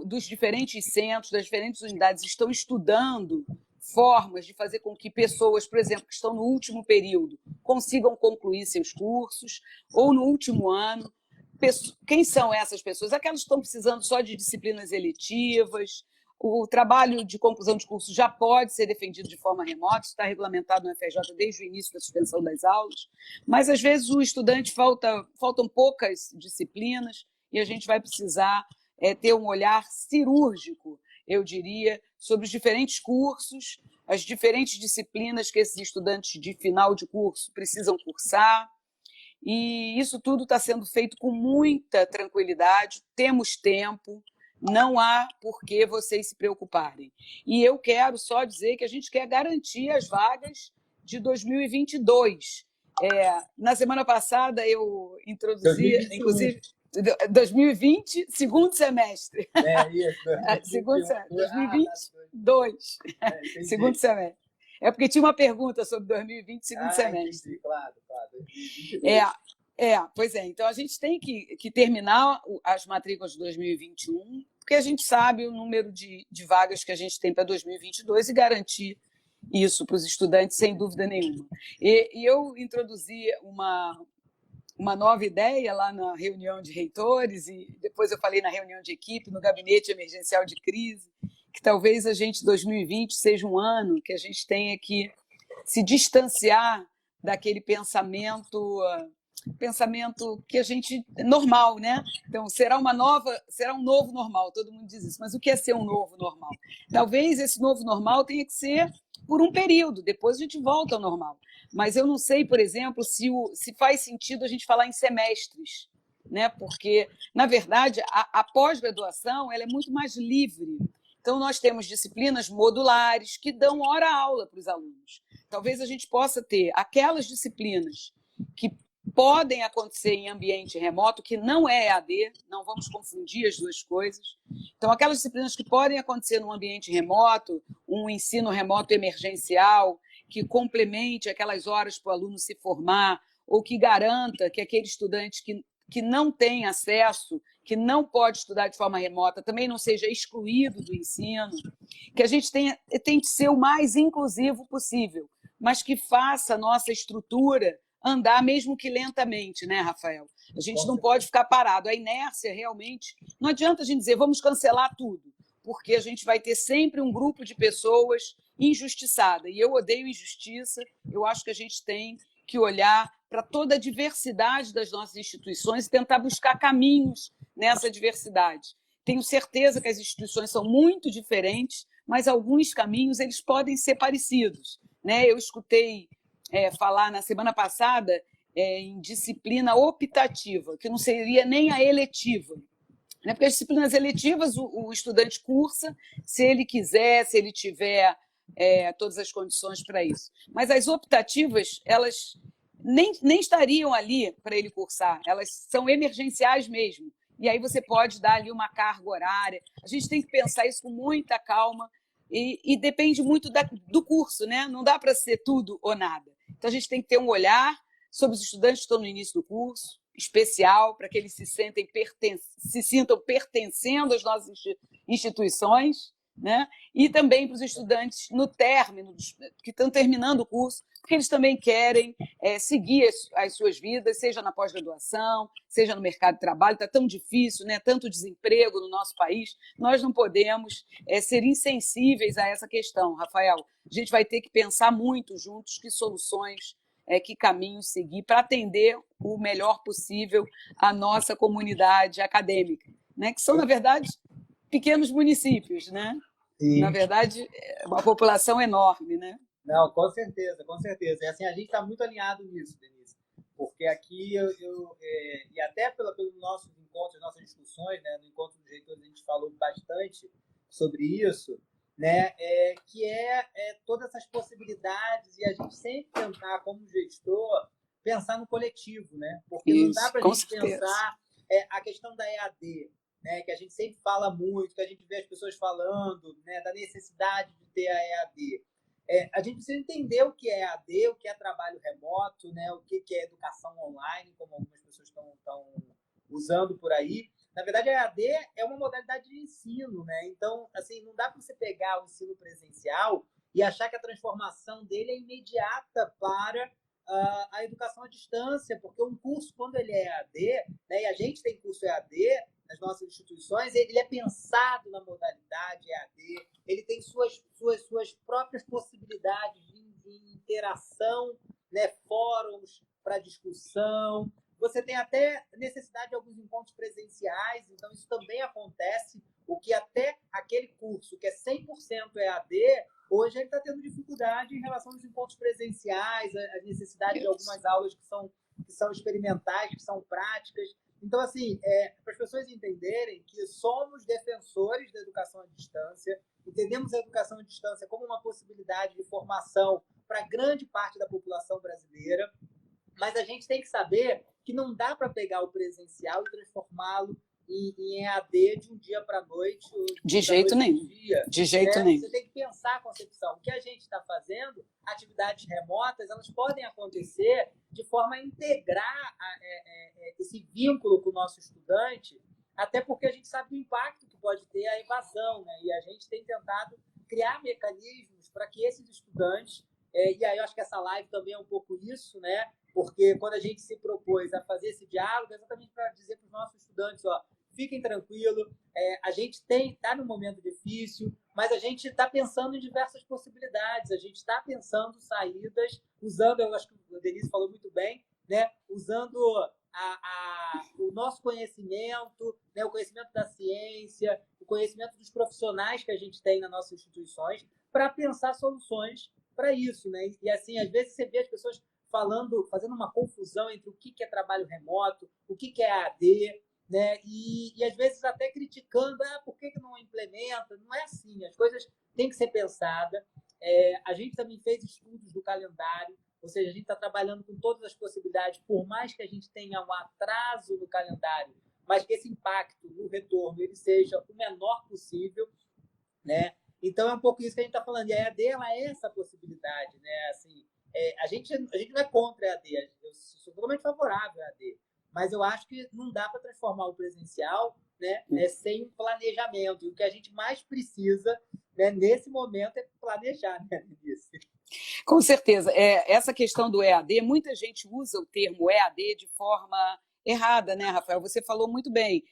dos diferentes centros, das diferentes unidades, estão estudando formas de fazer com que pessoas, por exemplo, que estão no último período, consigam concluir seus cursos, ou no último ano. Quem são essas pessoas? Aquelas que estão precisando só de disciplinas eletivas. O trabalho de conclusão de curso já pode ser defendido de forma remota, isso está regulamentado no FRJ desde o início da suspensão das aulas, mas às vezes o estudante faltam poucas disciplinas e a gente vai precisar ter um olhar cirúrgico, eu diria, sobre os diferentes cursos, as diferentes disciplinas que esses estudantes de final de curso precisam cursar. E isso tudo está sendo feito com muita tranquilidade, temos tempo, não há por que vocês se preocuparem. E eu quero só dizer que a gente quer garantir as vagas de 2022. Na semana passada eu introduzi, inclusive, 2020, segundo semestre. Isso, Segundo 2021. semestre. 2022, segundo semestre. É porque tinha uma pergunta sobre 2020, segundo semestre. Entendi, claro, 2022. Pois é. Então, a gente tem que terminar as matrículas de 2021, porque a gente sabe o número de vagas que a gente tem para 2022 e garantir isso para os estudantes, sem dúvida nenhuma. E eu introduzi uma nova ideia lá na reunião de reitores, e depois eu falei na reunião de equipe, no gabinete emergencial de crise, que talvez a gente, 2020, seja um ano que a gente tenha que se distanciar daquele pensamento que a gente normal, né? Então será um novo normal, todo mundo diz isso. Mas o que é ser um novo normal? Talvez esse novo normal tenha que ser por um período, depois a gente volta ao normal. Mas eu não sei, por exemplo, se faz sentido a gente falar em semestres, né? Porque, na verdade, a pós-graduação ela é muito mais livre. Então, nós temos disciplinas modulares que dão hora-aula para os alunos. Talvez a gente possa ter aquelas disciplinas que podem acontecer em ambiente remoto, que não é EAD, não vamos confundir as duas coisas. Então, aquelas disciplinas que podem acontecer num ambiente remoto, um ensino remoto emergencial, que complemente aquelas horas para o aluno se formar, ou que garanta que aquele estudante que não tem acesso, que não pode estudar de forma remota, também não seja excluído do ensino, que a gente tente ser o mais inclusivo possível, mas que faça a nossa estrutura andar, mesmo que lentamente, né, Rafael? A gente não pode ficar parado. A inércia, realmente, não adianta a gente dizer vamos cancelar tudo, porque a gente vai ter sempre um grupo de pessoas injustiçada. E eu odeio injustiça, eu acho que a gente tem que olhar para toda a diversidade das nossas instituições e tentar buscar caminhos nessa diversidade. Tenho certeza que as instituições são muito diferentes, mas alguns caminhos eles podem ser parecidos, né? Eu escutei falar na semana passada em disciplina optativa, que não seria nem a eletiva, né? Porque as disciplinas eletivas o estudante cursa se ele quiser, se ele tiver todas as condições para isso. Mas as optativas, elas nem estariam ali para ele cursar, elas são emergenciais mesmo. E aí você pode dar ali uma carga horária. A gente tem que pensar isso com muita calma e depende muito do curso, né? Não dá para ser tudo ou nada. Então, a gente tem que ter um olhar sobre os estudantes que estão no início do curso, especial, para que eles se sintam pertencendo às nossas instituições, né? E também para os estudantes no término, que estão terminando o curso, porque eles também querem seguir as suas vidas, seja na pós-graduação, seja no mercado de trabalho. Está tão difícil, né? Tanto desemprego no nosso país, nós não podemos ser insensíveis a essa questão, Rafael. A gente vai ter que pensar muito juntos que soluções, que caminhos seguir para atender o melhor possível a nossa comunidade acadêmica, né? Que são, na verdade, pequenos municípios, né? Sim. Na verdade, é uma população enorme, né? Não, com certeza, com certeza. E assim, a gente está muito alinhado nisso, Denise, porque aqui e até pelos nossos encontros, nossas discussões, né, no encontro dos reitores a gente falou bastante sobre isso, né, que todas essas possibilidades e a gente sempre tentar, como gestor, pensar no coletivo, né? Porque isso, não dá para a gente pensar a questão da EAD, né, que a gente sempre fala muito, que a gente vê as pessoas falando, né, da necessidade de ter a EAD. A gente precisa entender o que é EAD, o que é trabalho remoto, né, o que é educação online, como algumas pessoas estão usando por aí. Na verdade, a EAD é uma modalidade de ensino, né? Então, assim, não dá para você pegar o ensino presencial e achar que a transformação dele é imediata para a educação à distância, porque um curso, quando ele é EAD, né, e a gente tem curso EAD nas nossas instituições, ele é pensado na modalidade EAD, ele tem suas próprias possibilidades de interação, né, fóruns para discussão. Você tem até necessidade de alguns encontros presenciais, então isso também acontece, o que até aquele curso que é 100% EAD, hoje ele está tendo dificuldade em relação aos encontros presenciais, a necessidade de algumas aulas que são experimentais, que são práticas. Então, assim, para as pessoas entenderem que somos defensores da educação à distância, entendemos a educação à distância como uma possibilidade de formação para grande parte da população brasileira, Mas a gente tem que saber que não dá para pegar o presencial e transformá-lo em EAD de um dia para a noite. De jeito nenhum. De jeito nenhum. Você tem que pensar a concepção. O que a gente está fazendo, atividades remotas, elas podem acontecer de forma a integrar esse vínculo com o nosso estudante, até porque a gente sabe do impacto que pode ter a evasão, né? E a gente tem tentado criar mecanismos para que esses estudantes, e aí eu acho que essa live também é um pouco isso, né? Porque quando a gente se propôs a fazer esse diálogo, é exatamente para dizer para os nossos estudantes, ó, fiquem tranquilos, a gente está num momento difícil, mas a gente está pensando em diversas possibilidades, a gente está pensando saídas, usando, eu acho que o Denise falou muito bem, né? Usando o nosso conhecimento, né? O conhecimento da ciência, o conhecimento dos profissionais que a gente tem nas nossas instituições, para pensar soluções para isso, né? E assim, às vezes você vê as pessoas fazendo uma confusão entre o que é trabalho remoto, o que é AD, né? E às vezes até criticando, por que não implementa? Não é assim, as coisas têm que ser pensadas. A gente também fez estudos do calendário, ou seja, a gente está trabalhando com todas as possibilidades, por mais que a gente tenha um atraso no calendário, mas que esse impacto no retorno ele seja o menor possível, né? Então é um pouco isso que a gente está falando. E a EAD ela é essa possibilidade, né? Assim, a gente não é contra a EAD, eu sou totalmente favorável à EAD, mas eu acho que não dá para transformar o presencial, né, sem um planejamento. E o que a gente mais precisa, né, nesse momento é planejar, né, Denise? Com certeza. Essa questão do EAD, muita gente usa o termo EAD de forma errada, né, Rafael? Você falou muito bem.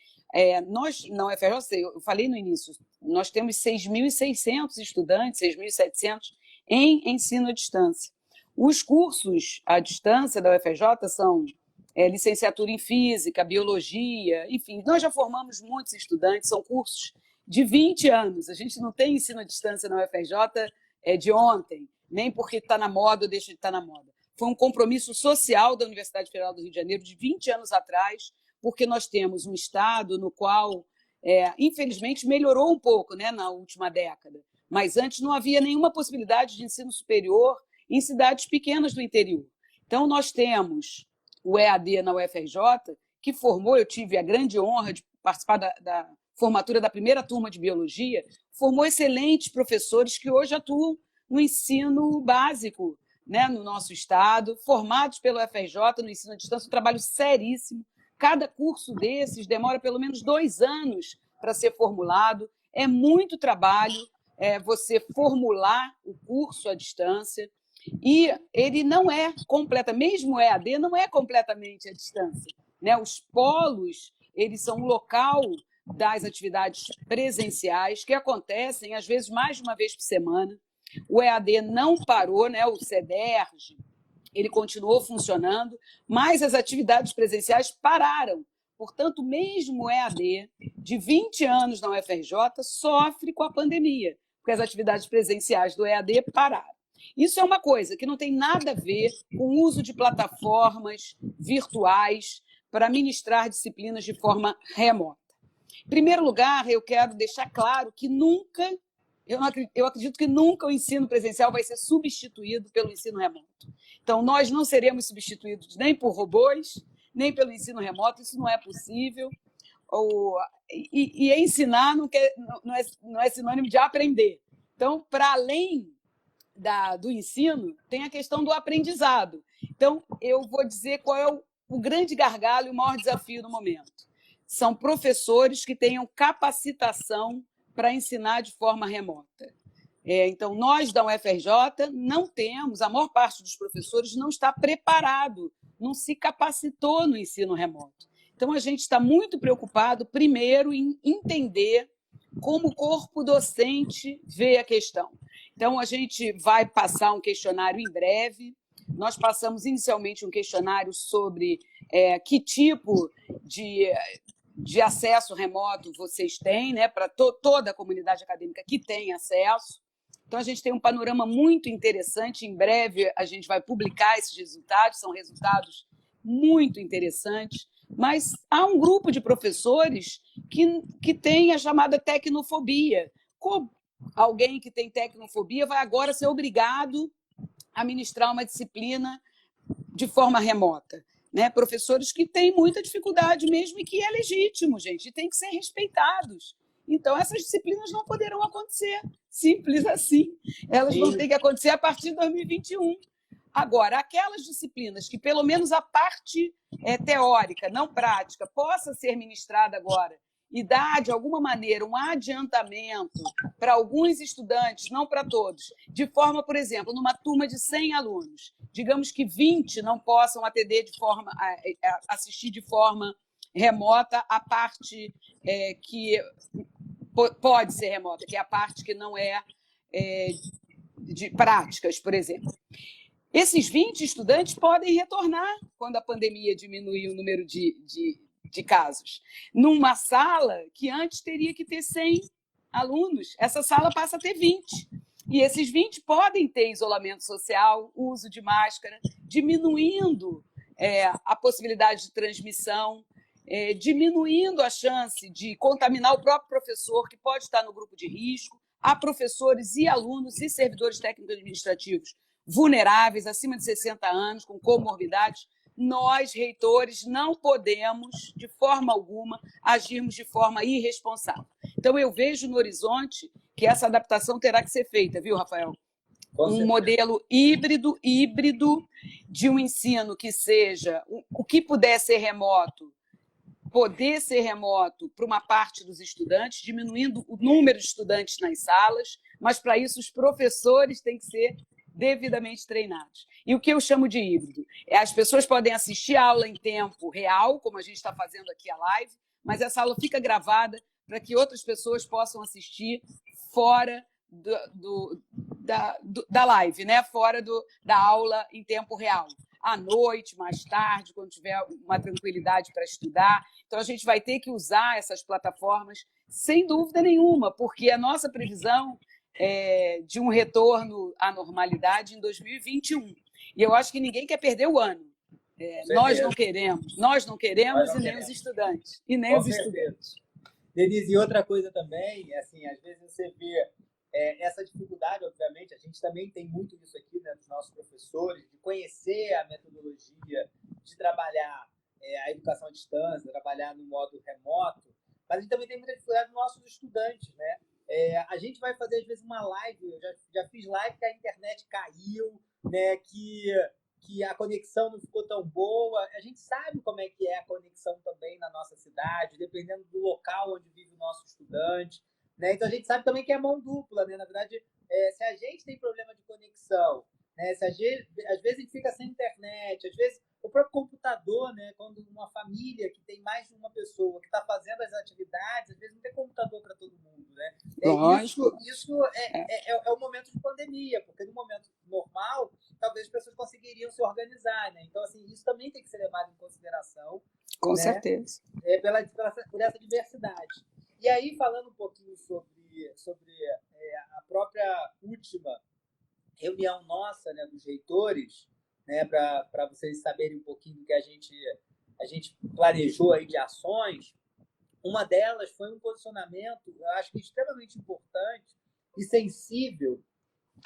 Nós, na UFRJ, eu falei no início, nós temos 6.600 estudantes, 6.700 em ensino à distância. Os cursos à distância da UFRJ são licenciatura em Física, Biologia, enfim, nós já formamos muitos estudantes, são cursos de 20 anos. A gente não tem ensino à distância na UFRJ de ontem, nem porque está na moda ou deixa de estar na moda. Foi um compromisso social da Universidade Federal do Rio de Janeiro de 20 anos atrás, porque nós temos um estado no qual, infelizmente, melhorou um pouco, né, na última década, mas antes não havia nenhuma possibilidade de ensino superior em cidades pequenas do interior. Então, nós temos o EAD na UFRJ, que formou, eu tive a grande honra de participar da formatura da primeira turma de Biologia, formou excelentes professores que hoje atuam no ensino básico, né, no nosso estado, formados pelo UFRJ no ensino à distância, um trabalho seríssimo. Cada curso desses demora pelo menos 2 anos para ser formulado. É muito trabalho você formular o curso à distância. E ele não é mesmo o EAD não é completamente à distância, né? Os polos, eles são o local das atividades presenciais que acontecem, às vezes, mais de uma vez por semana. O EAD não parou, né? O CEDERJ, ele continuou funcionando, mas as atividades presenciais pararam. Portanto, mesmo o EAD, de 20 anos na UFRJ, sofre com a pandemia, porque as atividades presenciais do EAD pararam. Isso é uma coisa que não tem nada a ver com o uso de plataformas virtuais para ministrar disciplinas de forma remota. Em primeiro lugar, eu quero deixar claro que eu acredito que nunca o ensino presencial vai ser substituído pelo ensino remoto. Então, nós não seremos substituídos nem por robôs, nem pelo ensino remoto, isso não é possível. E ensinar não é sinônimo de aprender. Então, para além do ensino, tem a questão do aprendizado. Então, eu vou dizer qual é o grande gargalo e o maior desafio no momento. São professores que tenham capacitação para ensinar de forma remota. Então, nós da UFRJ não temos, a maior parte dos professores não está preparado, não se capacitou no ensino remoto. Então, a gente está muito preocupado, primeiro, em entender como o corpo docente vê a questão. Então, a gente vai passar um questionário em breve. Nós passamos inicialmente um questionário sobre que tipo de acesso remoto vocês têm, né, para toda a comunidade acadêmica que tem acesso. Então, a gente tem um panorama muito interessante. Em breve, a gente vai publicar esses resultados, são resultados muito interessantes. Mas há um grupo de professores que tem a chamada tecnofobia. Como alguém que tem tecnofobia vai agora ser obrigado a ministrar uma disciplina de forma remota, né? Professores que têm muita dificuldade mesmo e que é legítimo, gente, e tem que ser respeitados. Então, essas disciplinas não poderão acontecer, simples assim. Elas vão ter que acontecer a partir de 2021. Agora, aquelas disciplinas que, pelo menos a parte teórica, não prática, possa ser ministrada agora e dar, de alguma maneira, um adiantamento para alguns estudantes, não para todos, de forma, por exemplo, numa turma de 100 alunos, digamos que 20 não possam assistir de forma remota a parte que pode ser remota, que é a parte que não é de práticas, por exemplo. Esses 20 estudantes podem retornar quando a pandemia diminuir o número de casos. Numa sala que antes teria que ter 100 alunos, essa sala passa a ter 20. E esses 20 podem ter isolamento social, uso de máscara, diminuindo a possibilidade de transmissão, diminuindo a chance de contaminar o próprio professor, que pode estar no grupo de risco. Há professores e alunos e servidores técnicos administrativos vulneráveis, acima de 60 anos, com comorbidades. Nós, reitores, não podemos, de forma alguma, agirmos de forma irresponsável. Então, eu vejo no horizonte que essa adaptação terá que ser feita, viu, Rafael? Um modelo híbrido de um ensino que seja o que puder ser remoto, poder ser remoto para uma parte dos estudantes, diminuindo o número de estudantes nas salas, mas, para isso, os professores têm que ser devidamente treinados. E o que eu chamo de híbrido? As pessoas podem assistir a aula em tempo real, como a gente está fazendo aqui a live, mas essa aula fica gravada para que outras pessoas possam assistir fora da live, né? Fora da aula em tempo real. À noite, mais tarde, quando tiver uma tranquilidade para estudar. Então, a gente vai ter que usar essas plataformas, sem dúvida nenhuma, porque a nossa previsão é de um retorno à normalidade em 2021. E eu acho que ninguém quer perder o ano. Nós não queremos e nem os estudantes. E nem os estudantes. Denise, e outra coisa também, assim, às vezes você vê essa dificuldade, obviamente, a gente também tem muito isso aqui, né, dos nossos professores, de conhecer a metodologia, de trabalhar a educação à distância, trabalhar no modo remoto, mas a gente também tem muita dificuldade dos nossos estudantes, né? A gente vai fazer, às vezes, uma live, eu já fiz live que a internet caiu, né, que a conexão não ficou tão boa. A gente sabe como é que é a conexão também na nossa cidade, dependendo do local onde vive o nosso estudante. Né? Então, a gente sabe também que é mão dupla. Né? Na verdade, se a gente tem problema de conexão, né? Se às vezes a gente fica sem internet, às vezes o próprio computador, né? Quando uma família que tem mais de uma pessoa que está fazendo as atividades, às vezes não tem computador para todo mundo. Né? Isso é o momento de pandemia, porque no momento normal, talvez as pessoas conseguiriam se organizar. Né? Então, assim, isso também tem que ser levado em consideração. Com certeza. Por essa diversidade. E aí, falando um pouquinho sobre a própria última reunião nossa, né, dos reitores, né, para vocês saberem um pouquinho do que a gente planejou aí de ações, uma delas foi um posicionamento, eu acho que extremamente importante e sensível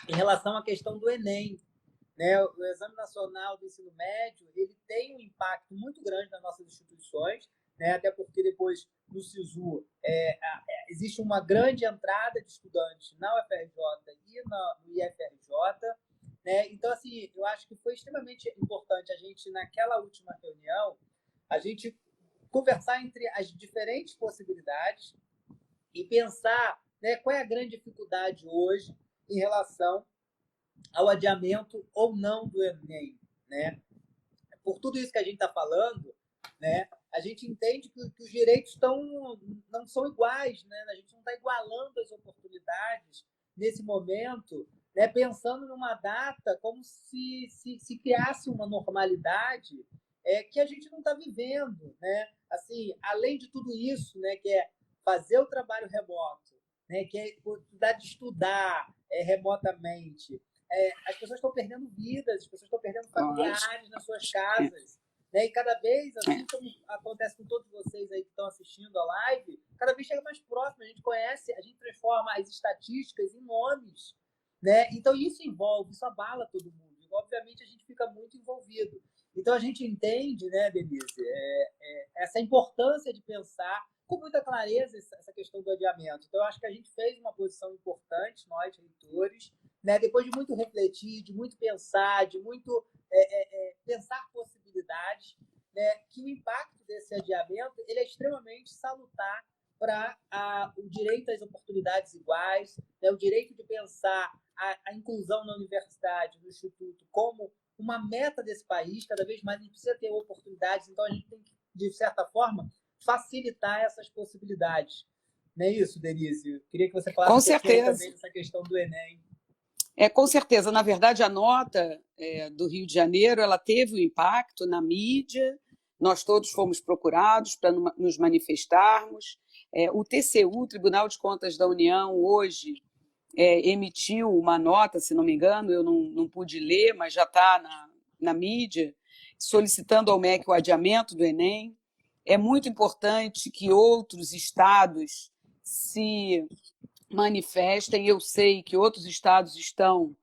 em relação à questão do Enem. Né? O Exame Nacional do Ensino Médio ele tem um impacto muito grande nas nossas instituições, né? Até porque depois no SISU existe uma grande entrada de estudantes na UFRJ e no IFRJ. Né? Então, assim, eu acho que foi extremamente importante a gente, naquela última reunião, a gente conversar entre as diferentes possibilidades e pensar, né, qual é a grande dificuldade hoje em relação ao adiamento ou não do Enem, né? Por tudo isso que a gente está falando, né, a gente entende que os direitos não são iguais, né? A gente não está igualando as oportunidades nesse momento, né, pensando numa data como se criasse uma normalidade que a gente não está vivendo, né? Assim, além de tudo isso, né, que é fazer o trabalho remoto, né, que é a oportunidade de estudar remotamente. As pessoas estão perdendo vidas, as pessoas estão perdendo familiares nas suas casas. Né? E cada vez, assim como acontece com todos vocês aí que estão assistindo a live, cada vez chega mais próximo, a gente conhece, a gente transforma as estatísticas em nomes. Né? Então, isso abala todo mundo. E, obviamente, a gente fica muito envolvido. Então, a gente entende, né, Denise, essa importância de pensar com muita clareza essa questão do adiamento. Então, eu acho que a gente fez uma posição importante, nós, reitores, né, depois de muito refletir, de muito pensar, de muito pensar possibilidades, né, que o impacto desse adiamento ele é extremamente salutar para o direito às oportunidades iguais, né, o direito de pensar a inclusão na universidade, no instituto, como uma meta desse país. Cada vez mais a gente precisa ter oportunidades, então a gente tem que, de certa forma, facilitar essas possibilidades. Não é isso, Denise? Eu queria que você falasse Com um pouquinho certeza. também dessa questão do Enem. Com certeza. Na verdade, a nota do Rio de Janeiro ela teve um impacto na mídia, nós todos fomos procurados para nos manifestarmos. O TCU, Tribunal de Contas da União, hoje emitiu uma nota, se não me engano, eu não pude ler, mas já está na mídia, solicitando ao MEC o adiamento do Enem. É muito importante que outros estados se manifestem. Eu sei que outros estados estão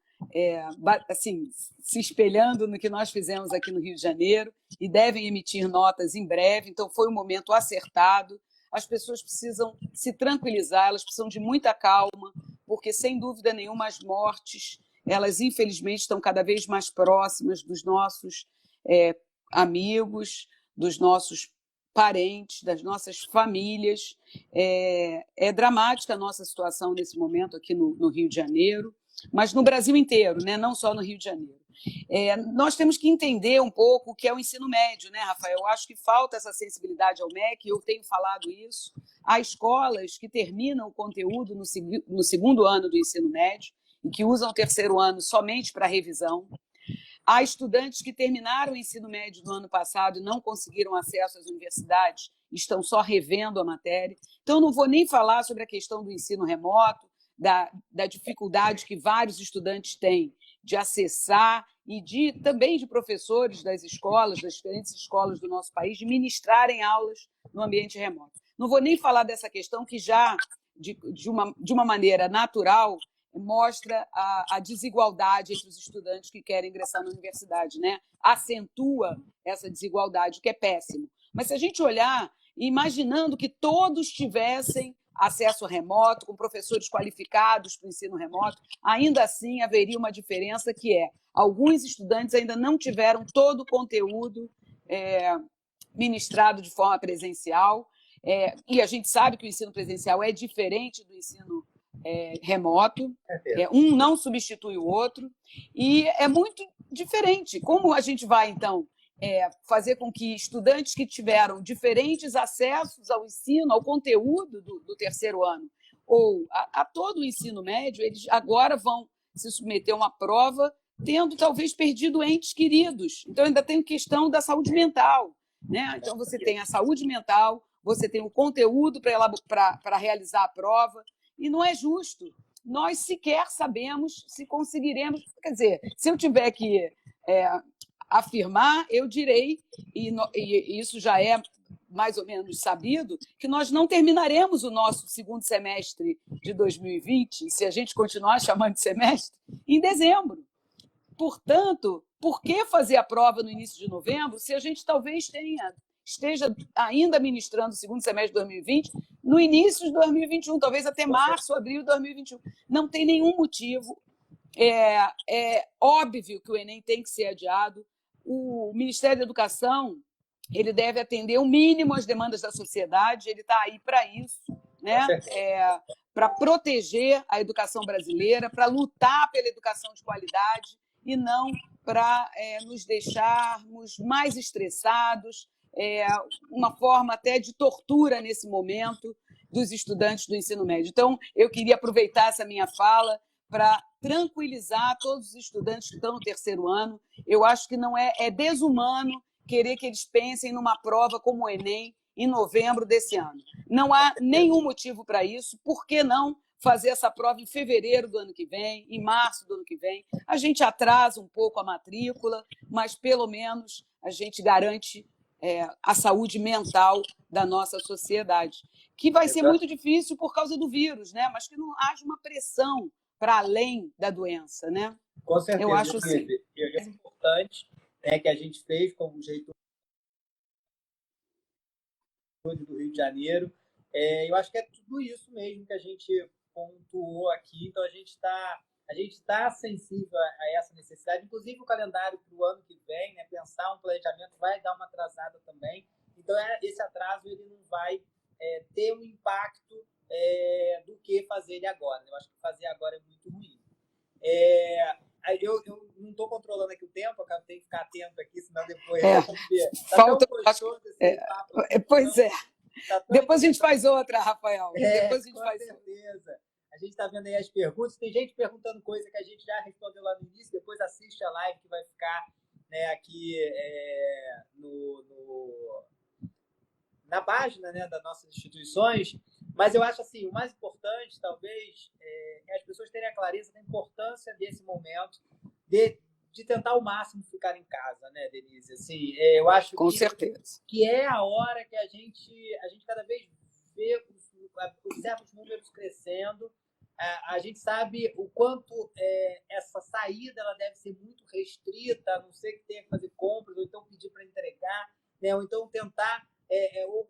assim, se espelhando no que nós fizemos aqui no Rio de Janeiro e devem emitir notas em breve. Então, foi um momento acertado. As pessoas precisam se tranquilizar, elas precisam de muita calma, porque, sem dúvida nenhuma, as mortes, elas, infelizmente, estão cada vez mais próximas dos nossos amigos, dos nossos parentes, das nossas famílias. É dramática a nossa situação nesse momento aqui no Rio de Janeiro, mas no Brasil inteiro, né? Não só no Rio de Janeiro. Nós temos que entender um pouco o que é o ensino médio, né, Rafael? Eu acho que falta essa sensibilidade ao MEC, eu tenho falado isso. Há escolas que terminam o conteúdo no segundo ano do ensino médio e que usam o terceiro ano somente para revisão. Há estudantes que terminaram o ensino médio no ano passado e não conseguiram acesso às universidades, estão só revendo a matéria. Então, não vou nem falar sobre a questão do ensino remoto, da dificuldade que vários estudantes têm de acessar e também de professores das escolas, das diferentes escolas do nosso país, de ministrarem aulas no ambiente remoto. Não vou nem falar dessa questão que já, de uma maneira natural, mostra a desigualdade entre os estudantes que querem ingressar na universidade, né? Acentua essa desigualdade, o que é péssimo. Mas se a gente olhar, imaginando que todos tivessem acesso remoto, com professores qualificados para o ensino remoto, ainda assim haveria uma diferença que alguns estudantes ainda não tiveram todo o conteúdo ministrado de forma presencial, e a gente sabe que o ensino presencial é diferente do ensino remoto, um não substitui o outro, e é muito diferente. Como a gente vai, então, fazer com que estudantes que tiveram diferentes acessos ao ensino, ao conteúdo do terceiro ano, ou a todo o ensino médio, eles agora vão se submeter a uma prova tendo talvez perdido entes queridos. Então, ainda tem a questão da saúde mental, né? Então, você tem a saúde mental, você tem o conteúdo para realizar a prova, e não é justo. Nós sequer sabemos se conseguiremos. Quer dizer, se eu tiver que afirmar, eu direi, e isso já é mais ou menos sabido, que nós não terminaremos o nosso segundo semestre de 2020, se a gente continuar chamando de semestre, em dezembro. Portanto, por que fazer a prova no início de novembro se a gente talvez esteja ainda ministrando o segundo semestre de 2020 no início de 2021, talvez até março, abril de 2021. Não tem nenhum motivo. É óbvio que o Enem tem que ser adiado. O Ministério da Educação ele deve atender o mínimo às demandas da sociedade, ele está aí para isso, né? Para proteger a educação brasileira, para lutar pela educação de qualidade e não para nos deixarmos mais estressados, uma forma até de tortura nesse momento dos estudantes do ensino médio. Então, eu queria aproveitar essa minha fala para tranquilizar todos os estudantes que estão no terceiro ano. Eu acho que não é desumano querer que eles pensem numa prova como o Enem em novembro desse ano. Não há nenhum motivo para isso. Por que não fazer essa prova em fevereiro do ano que vem, em março do ano que vem? A gente atrasa um pouco a matrícula, mas pelo menos a gente garante a saúde mental da nossa sociedade, que vai ser muito difícil por causa do vírus, né? Mas que não haja uma pressão para além da doença, né? Com certeza. Eu acho assim. É importante né, que a gente fez como jeito do Rio de Janeiro. Eu acho que é tudo isso mesmo que a gente pontuou aqui. Então, a gente está sensível a essa necessidade. Inclusive, o calendário para o ano que vem, né, pensar um planejamento vai dar uma atrasada também. Então, esse atraso ele não vai ter um impacto do que fazer ele agora. Eu acho que fazer agora é muito ruim. Eu não estou controlando aqui o tempo, eu tenho que ficar atento aqui, senão depois tá tão gostoso esse papo aqui, pois é. Tá depois a gente faz outra, Rafael. Depois a gente com faz certeza. A gente está vendo aí as perguntas. Tem gente perguntando coisa que a gente já respondeu lá no início. Depois assiste a live que vai ficar, né, aqui na página, né, das nossas instituições. Mas eu acho assim, o mais importante, talvez, é as pessoas terem a clareza da importância desse momento de tentar ao máximo ficar em casa, né, Denise? Assim, eu acho com certeza que é a hora que a gente cada vez vê observa os números crescendo. A gente sabe o quanto essa saída ela deve ser muito restrita, a não ser que tenha que fazer compras, ou então pedir para entregar, né? Ou então tentar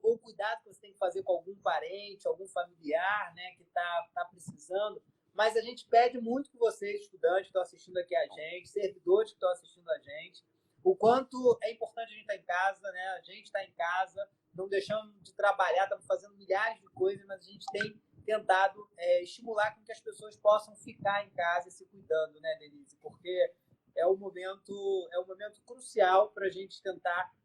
ou cuidado que você tem que fazer com algum parente, algum familiar, né, que tá precisando. Mas a gente pede muito que vocês, estudantes que estão assistindo aqui a gente, servidores que estão assistindo a gente, o quanto é importante a gente estar em casa, né? A gente está em casa, não deixamos de trabalhar, estamos fazendo milhares de coisas, mas a gente tem tentado estimular com que as pessoas possam ficar em casa e se cuidando, né, Denise? Porque é um momento crucial para a gente tentar.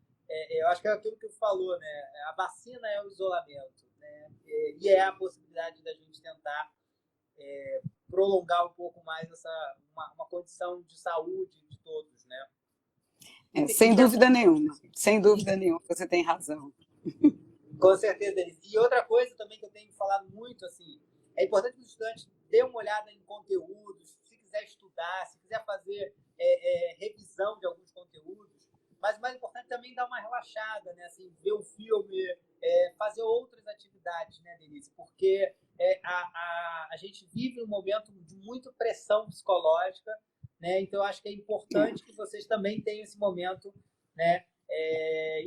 Eu acho que é aquilo que você falou, né? A vacina é o isolamento, né? E é a possibilidade da gente tentar prolongar um pouco mais uma condição de saúde de todos, né? Sem dúvida nenhuma, você tem razão. Com certeza, Denise. E outra coisa também que eu tenho falado muito, assim, é importante que os estudantes dêem uma olhada em conteúdos, se quiser estudar, se quiser fazer revisão de alguns conteúdos, mas o mais importante também dar uma relaxada, né? Assim, ver um filme, fazer outras atividades, né, Denise? Porque a gente vive um momento de muita pressão psicológica, né? Então, eu acho que é importante que vocês também tenham esse momento, né?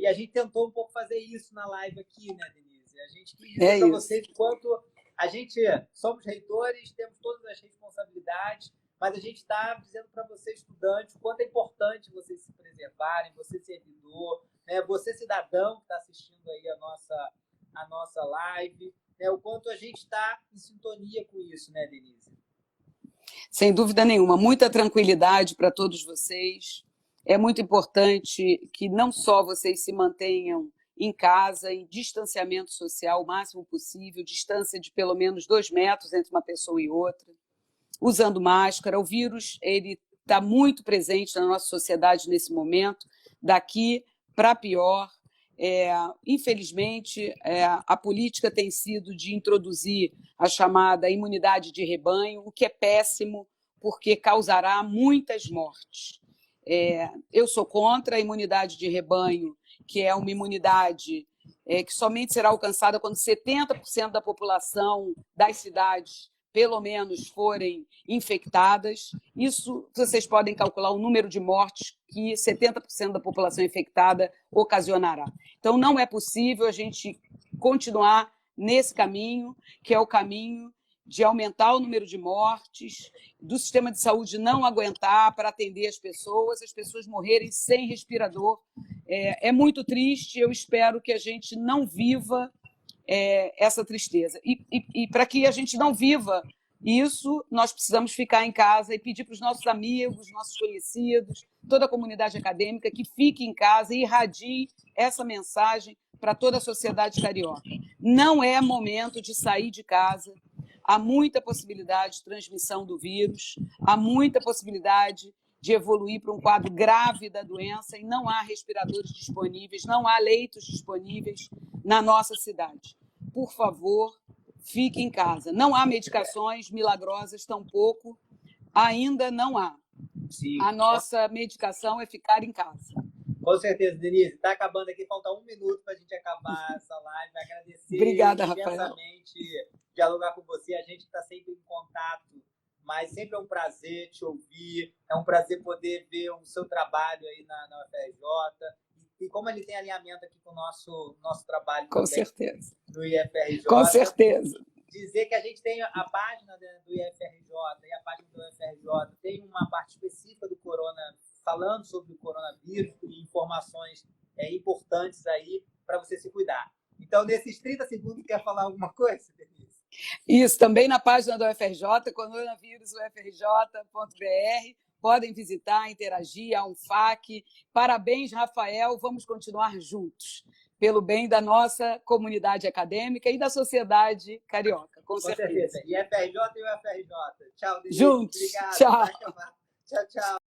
E a gente tentou um pouco fazer isso na live aqui, né, Denise? A gente quis dizer para vocês quanto a gente somos reitores, temos todas as responsabilidades, mas a gente está dizendo para vocês, estudantes, o quanto é importante vocês se preservarem, você servidor, né, você cidadão que está assistindo aí a nossa live, né, o quanto a gente está em sintonia com isso, né, Denise? Sem dúvida nenhuma, muita tranquilidade para todos vocês. É muito importante que não só vocês se mantenham em casa, em distanciamento social o máximo possível, distância de pelo menos 2 metros entre uma pessoa e outra, usando máscara. O vírus ele está muito presente na nossa sociedade nesse momento, daqui para pior. Infelizmente, a política tem sido de introduzir a chamada imunidade de rebanho, o que é péssimo, porque causará muitas mortes. Eu sou contra a imunidade de rebanho, que é uma imunidade que somente será alcançada quando 70% da população das cidades, pelo menos, forem infectadas. Isso vocês podem calcular o número de mortes que 70% da população infectada ocasionará. Então, não é possível a gente continuar nesse caminho, que é o caminho de aumentar o número de mortes, do sistema de saúde não aguentar para atender as pessoas morrerem sem respirador. É muito triste, eu espero que a gente não viva essa tristeza. E para que a gente não viva isso, nós precisamos ficar em casa e pedir para os nossos amigos, nossos conhecidos, toda a comunidade acadêmica que fique em casa e irradie essa mensagem para toda a sociedade carioca. Não é momento de sair de casa, há muita possibilidade de transmissão do vírus, há muita possibilidade de evoluir para um quadro grave da doença e não há respiradores disponíveis, não há leitos disponíveis na nossa cidade. Por favor, fique em casa. Não há medicações milagrosas, tampouco, ainda não há. Sim. A nossa medicação é ficar em casa. Com certeza, Denise. Está acabando aqui, falta 1 minuto para a gente acabar essa live. Agradecer Obrigada, imensamente, dialogar com você. A gente está sempre em contato, mas sempre é um prazer te ouvir, é um prazer poder ver o seu trabalho aí na UFRJ, e como ele tem alinhamento aqui com o nosso trabalho Com também certeza. no IFRJ. Com certeza. Dizer que a gente tem a página do IFRJ e a página do UFRJ tem uma parte específica do corona, falando sobre o coronavírus e informações importantes aí para você se cuidar. Então, nesses 30 segundos, quer falar alguma coisa, Denise? Isso, também na página do UFRJ, coronavírusufrj.br. Podem visitar, interagir, há um FAQ. Parabéns, Rafael, vamos continuar juntos, pelo bem da nossa comunidade acadêmica e da sociedade carioca, com certeza. IFRJ e UFRJ. Tchau, Denise. Juntos. Obrigado. Tchau. Tchau, tchau.